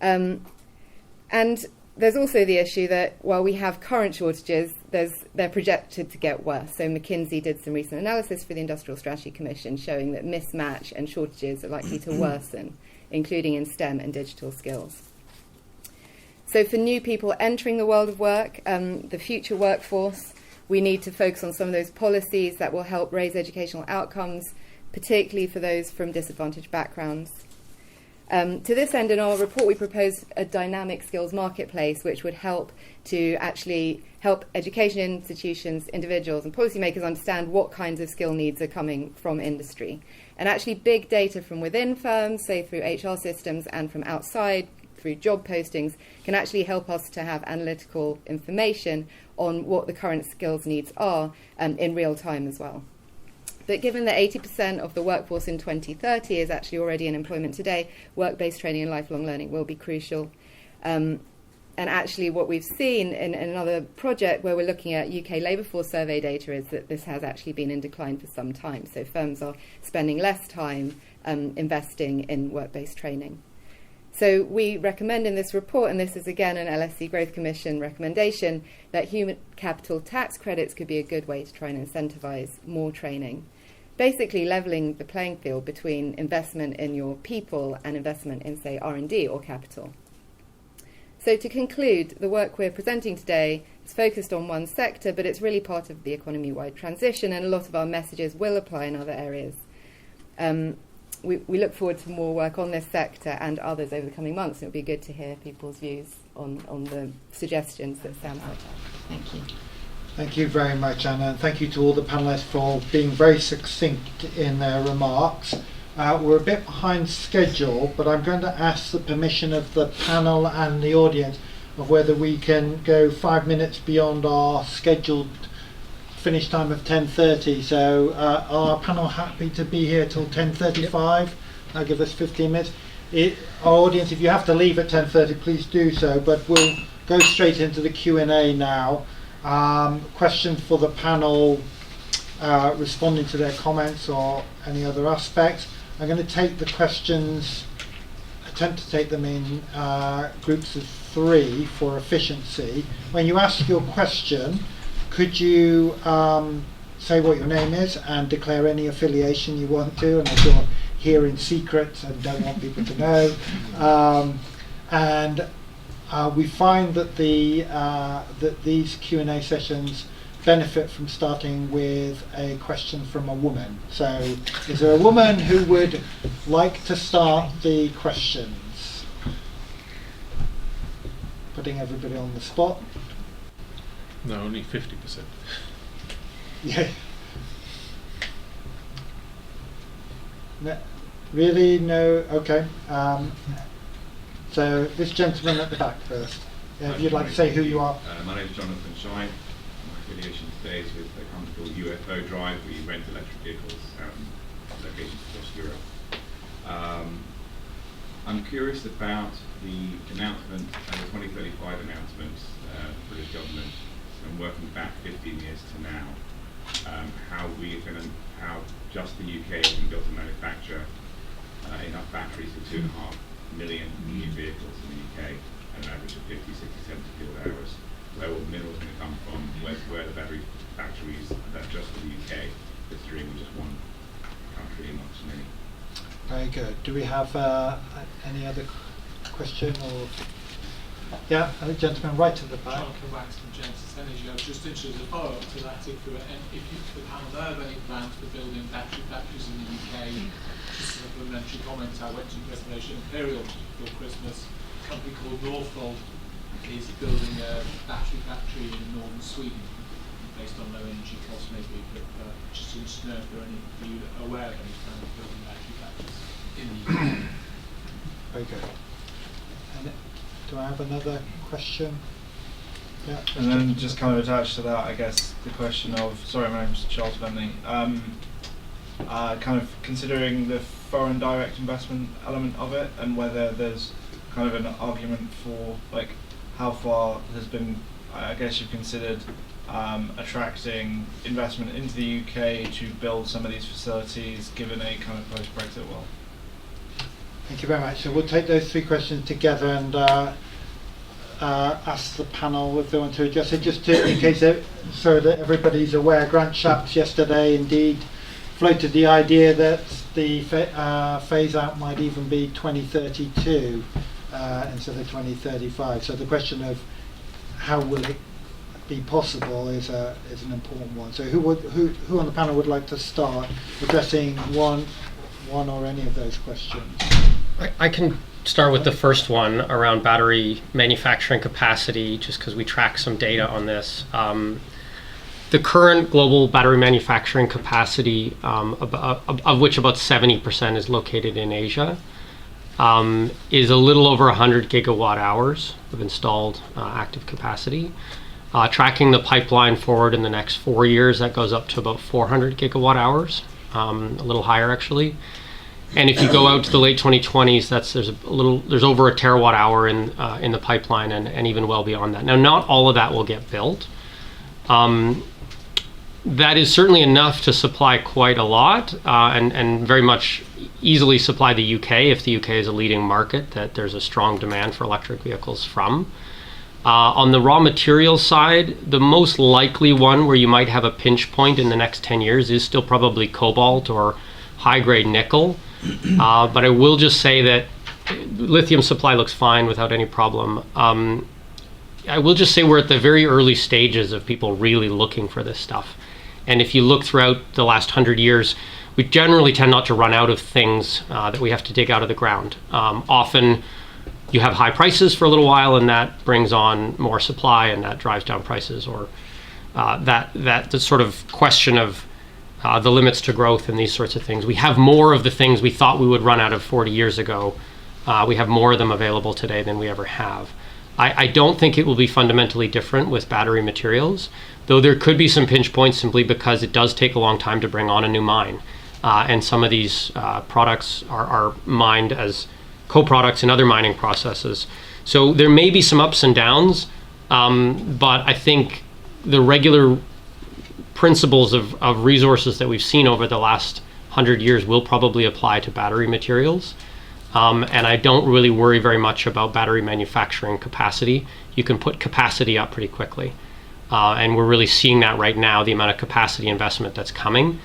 And there's also the issue that while we have current shortages, they're projected to get worse. So McKinsey did some recent analysis for the Industrial Strategy Commission showing that mismatch and shortages are likely to worsen, including in STEM and digital skills. So for new people entering the world of work, the future workforce, we need to focus on some of those policies that will help raise educational outcomes, particularly for those from disadvantaged backgrounds. To this end, in our report, we proposed a dynamic skills marketplace, which would help to actually help education institutions, individuals, and policymakers understand what kinds of skill needs are coming from industry. And actually, big data from within firms, say through HR systems, and from outside, through job postings, can actually help us to have analytical information on what the current skills needs are in real time as well. But given that 80% of the workforce in 2030 is actually already in employment today, work-based training and lifelong learning will be crucial. And actually what we've seen in another project where we're looking at UK labour force survey data is that this has actually been in decline for some time. So firms are spending less time investing in work-based training. So we recommend in this report, and this is again an LSE Growth Commission recommendation, that human capital tax credits could be a good way to try and incentivise more training. Basically levelling the playing field between investment in your people and investment in, say, R&D or capital. So to conclude, the work we're presenting today is focused on one sector, but it's really part of the economy-wide transition, and a lot of our messages will apply in other areas. We look forward to more work on this sector and others over the coming months. It would be good to hear people's views on the suggestions that Sam had. Thank you. Thank you very much, Anna, and thank you to all the panellists for being very succinct in their remarks. We're a bit behind schedule, but I'm going to ask the permission of the panel and the audience of whether we can go 5 minutes beyond our scheduled finish time of 10:30. So our panel happy to be here till 10:35. That'll give us 15 minutes. Our audience, if you have to leave at 10:30, please do so, but we'll go straight into the Q&A now. Questions for the panel, responding to their comments or any other aspects. I'm going to take the questions, attempt to take them in groups of 3 for efficiency. When you ask your question, could you say what your name is and declare any affiliation you want to, and if you're here in secret and don't want people to know. We find that that these Q&A sessions benefit from starting with a question from a woman. So is there a woman who would like to start the questions? Putting everybody on the spot. No, only 50%. Yeah. No, really? No? Okay. So this gentleman at the back first. If you'd like to say who you are. My name is Jonathan Shine. My affiliation today is with a company called UFO Drive. We rent electric vehicles locations across Europe. I'm curious about the announcement, the 2035 announcement, the British government, and working back 15 years to now, how just the UK has been built to manufacture enough batteries for 2.5 million new vehicles in the UK at an average of 50, 60, 70 kilowatt hours. Where will the minerals going to come from? Where the battery factories that just for the UK, considering we're just one country amongst many. Very good. Do we have any other question or? Yeah, the gentleman right at the back. Jonathan Wax from Genesis Energy. I was just interested to follow up to that. If the panel know of any plans for building battery factories in the UK, just a supplementary comment. I went to the presentation Imperial before Christmas. A company called Northvolt is building a battery factory in northern Sweden based on low energy costs, maybe. But just interested to know if there are any of you aware of any plans for building battery factories in the UK. Very good. And do I have another question? Yeah. And then just kind of attached to that, I guess, the question of, sorry, my name's Charles Bentley, kind of considering the foreign direct investment element of it, and whether there's kind of an argument for like how far has been, I guess you've considered attracting investment into the UK to build some of these facilities given a kind of post-Brexit world. Thank you very much. So we'll take those 3 questions together and ask the panel if they want to address it. Just to, in case, so that everybody's aware, Grant Shapps yesterday indeed floated the idea that the phase out might even be 2032 instead of 2035. So the question of how will it be possible is an important one. So who on the panel would like to start addressing one or any of those questions? I can start with the first one around battery manufacturing capacity, just because we track some data on this. The current global battery manufacturing capacity, of which about 70% is located in Asia, is a little over 100 gigawatt hours of installed active capacity. Tracking the pipeline forward in the next 4 years, that goes up to about 400 gigawatt hours, a little higher actually. And if you go out to the late 2020s, there's over a terawatt hour in the pipeline, and even well beyond that. Now, not all of that will get built. That is certainly enough to supply quite a lot, and very much easily supply the UK if the UK is a leading market that there's a strong demand for electric vehicles from. On the raw materials side, the most likely one where you might have a pinch point in the next 10 years is still probably cobalt or high-grade nickel. But I will just say that lithium supply looks fine without any problem. I will just say we're at the very early stages of people really looking for this stuff. And if you look throughout the last 100 years, we generally tend not to run out of things that we have to dig out of the ground. Often you have high prices for a little while, and that brings on more supply, and that drives down prices, or the sort of question of the limits to growth and these sorts of things. We have more of the things we thought we would run out of 40 years ago. We have more of them available today than we ever have. I don't think it will be fundamentally different with battery materials, though there could be some pinch points simply because it does take a long time to bring on a new mine. And some of these products are mined as co-products in other mining processes. So there may be some ups and downs, but I think the regular principles of resources that we've seen over the last 100 years will probably apply to battery materials. And I don't really worry very much about battery manufacturing capacity. You can put capacity up pretty quickly. And we're really seeing that right now. The amount of capacity investment that's coming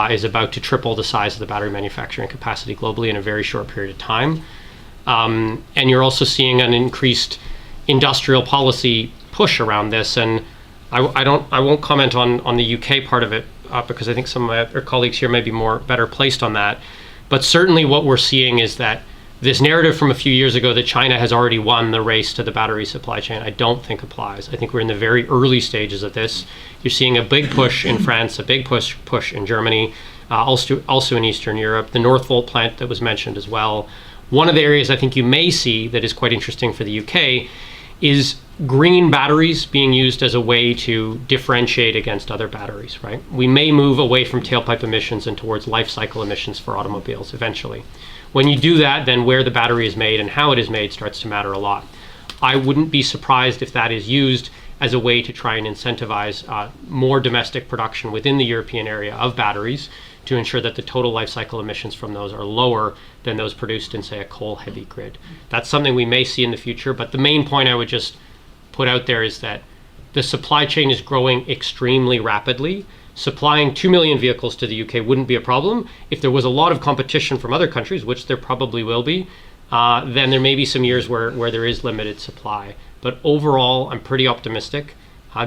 is about to triple the size of the battery manufacturing capacity globally in a very short period of time. And you're also seeing an increased industrial policy push around this. And I won't comment on the UK part of it because I think some of my other colleagues here may be better placed on that. But certainly what we're seeing is that this narrative from a few years ago that China has already won the race to the battery supply chain, I don't think applies. I think we're in the very early stages of this. You're seeing a big push in France, a big push in Germany, also in Eastern Europe, the Northvolt plant that was mentioned as well. One of the areas I think you may see that is quite interesting for the UK is green batteries being used as a way to differentiate against other batteries, right? We may move away from tailpipe emissions and towards life cycle emissions for automobiles eventually. When you do that, then where the battery is made and how it is made starts to matter a lot. I wouldn't be surprised if that is used as a way to try and incentivize more domestic production within the European area of batteries to ensure that the total life cycle emissions from those are lower than those produced in, say, a coal-heavy grid. That's something we may see in the future, but the main point I would just put out there is that the supply chain is growing extremely rapidly. Supplying 2 million vehicles to the UK wouldn't be a problem. If there was a lot of competition from other countries, which there probably will be, then there may be some years where there is limited supply. But overall, I'm pretty optimistic,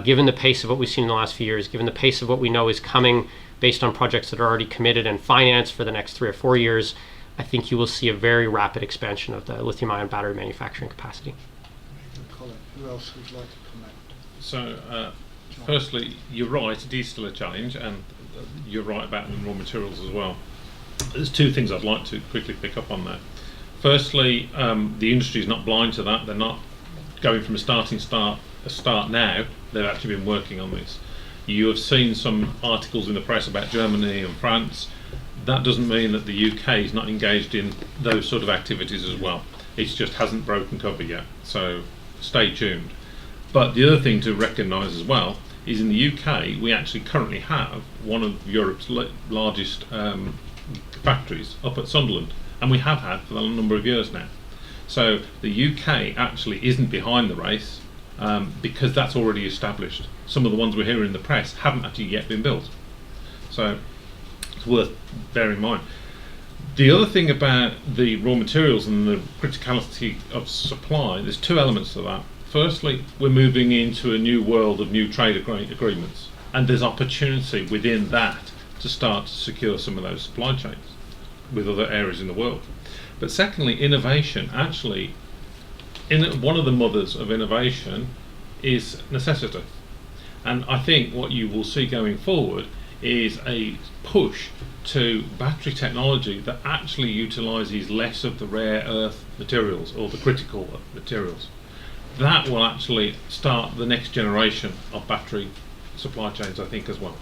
given the pace of what we've seen in the last few years, given the pace of what we know is coming based on projects that are already committed and financed for the next 3 or 4 years. I think you will see a very rapid expansion of the lithium-ion battery manufacturing capacity. Colin, who else would like to comment? So, firstly, you're right, it is still a challenge, and you're right about the raw materials as well. There's 2 things I'd like to quickly pick up on that. Firstly, the industry is not blind to that. They're not going from a standing start start now. They've actually been working on this. You have seen some articles in the press about Germany and France. That doesn't mean that the UK is not engaged in those sort of activities as well. It just hasn't broken cover yet, so stay tuned. But the other thing to recognise as well is in the UK we actually currently have one of Europe's largest factories up at Sunderland, and we have had for a number of years now. So the UK actually isn't behind the race because that's already established. Some of the ones we're hearing in the press haven't actually yet been built. So it's worth bearing in mind. The other thing about the raw materials and the criticality of supply, there's two elements to that. Firstly, we're moving into a new world of new trade agreements, and there's opportunity within that to start to secure some of those supply chains with other areas in the world. But secondly, innovation, actually, one of the mothers of innovation is necessity. And I think what you will see going forward is a push to battery technology that actually utilises less of the rare earth materials or the critical materials. That will actually start the next generation of battery supply chains, I think, as well.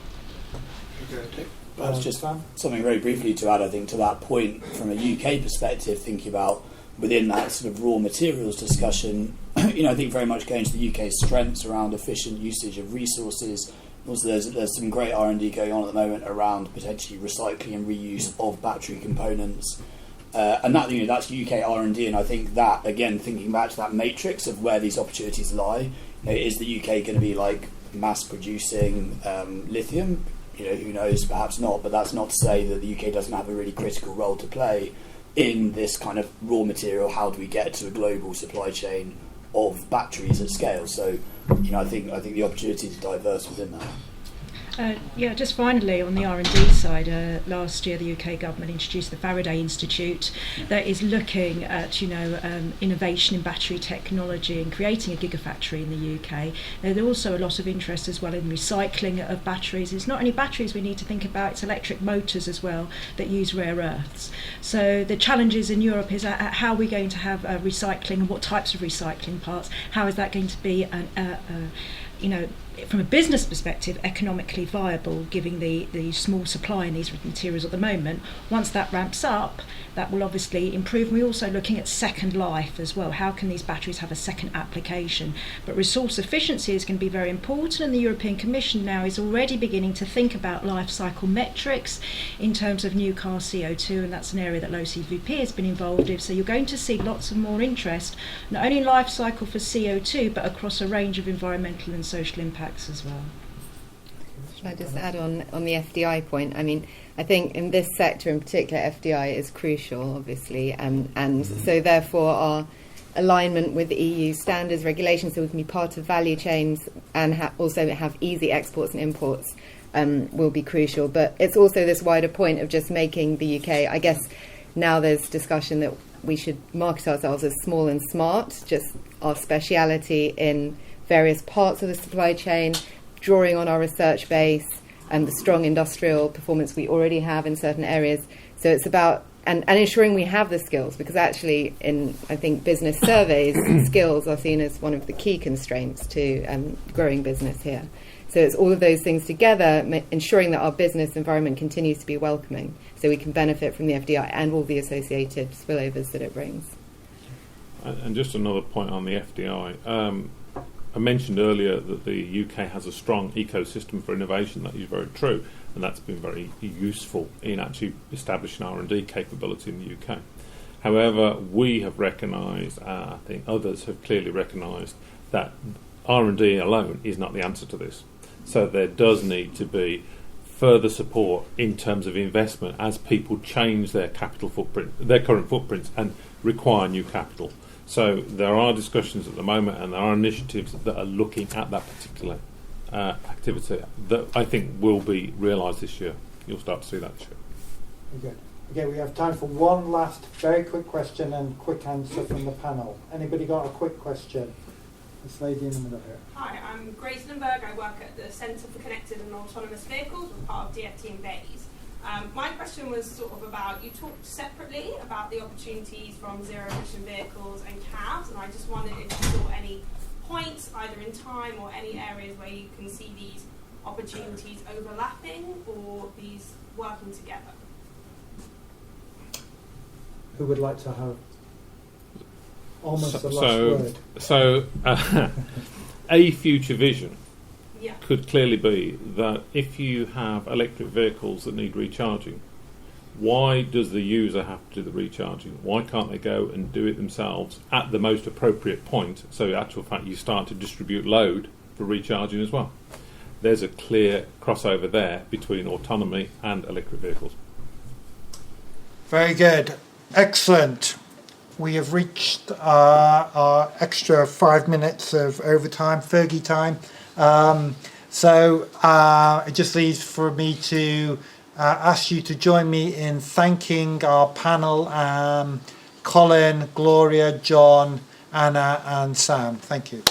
Perhaps just something very briefly to add, I think, to that point from a UK perspective, thinking about within that sort of raw materials discussion, I think very much going to the UK's strengths around efficient usage of resources. Also, there's some great R&D going on at the moment around potentially recycling and reuse of battery components. And that, that's UK R&D, and I think that, again, thinking back to that matrix of where these opportunities lie, is the UK going to be like mass producing lithium? Who knows, perhaps not, but that's not to say that the UK doesn't have a really critical role to play in this kind of raw material. How do we get to a global supply chain of batteries at scale? So, I think the opportunities are diverse within that. Just finally on the R&D side, last year the UK government introduced the Faraday Institute that is looking at innovation in battery technology and creating a gigafactory in the UK. There's also a lot of interest as well in recycling of batteries. It's not only batteries we need to think about, it's electric motors as well that use rare earths. So the challenges in Europe is how are we going to have recycling and what types of recycling parts, how is that going to be from a business perspective, economically viable, given the small supply in these materials at the moment. Once that ramps up, that will obviously improve. And we're also looking at second life as well. How can these batteries have a second application? But resource efficiency is going to be very important, and the European Commission now is already beginning to think about life cycle metrics in terms of new car CO2, and that's an area that low CVP has been involved in. So you're going to see lots of more interest, not only life cycle for CO2, but across a range of environmental and social impacts as well. Should I just add on the FDI point? I mean, I think in this sector in particular, FDI is crucial, obviously, and so therefore our alignment with the EU standards, regulations, so we can be part of value chains and also have easy exports and imports will be crucial. But it's also this wider point of just making the UK, I guess now there's discussion that we should market ourselves as small and smart, just our speciality in various parts of the supply chain, drawing on our research base and the strong industrial performance we already have in certain areas. So it's about and ensuring we have the skills, because actually in, I think, business surveys, skills are seen as one of the key constraints to growing business here. So it's all of those things together, ensuring that our business environment continues to be welcoming so we can benefit from the FDI and all the associated spillovers that it brings. And just another point on the FDI. I mentioned earlier that the UK has a strong ecosystem for innovation. That is very true, and that's been very useful in actually establishing R&D capability in the UK. However, we have recognised, I think others have clearly recognised, that R&D alone is not the answer to this. So there does need to be further support in terms of investment as people change their capital footprint, their current footprints, and require new capital. So there are discussions at the moment, and there are initiatives that are looking at that particular activity that I think will be realised this year. You'll start to see that this year. Very good. Okay, we have time for one last very quick question and quick answer from the panel. Anybody got a quick question? This lady in the middle here. Hi, I'm Grace Lindberg. I work at the Centre for Connected and Autonomous Vehicles, we're part of DFT and Bays. My question was sort of about, you talked separately about the opportunities from zero emission vehicles and cabs, and I just wondered if you saw any points, either in in time, or any areas where you can see these opportunities overlapping or these working together? Who would like to have almost the last word? So, a future vision Yeah. could clearly be that if you have electric vehicles that need recharging, why does the user have to do the recharging? Why can't they go and do it themselves at the most appropriate point? So, in actual fact, you start to distribute load for recharging as well. There's a clear crossover there between autonomy and electric vehicles. Very good. Excellent. We have reached our extra 5 minutes of overtime, Fergie time. So it just leaves for me to ask you to join me in thanking our panel, Colin, Gloria, John, Anna and Sam. Thank you.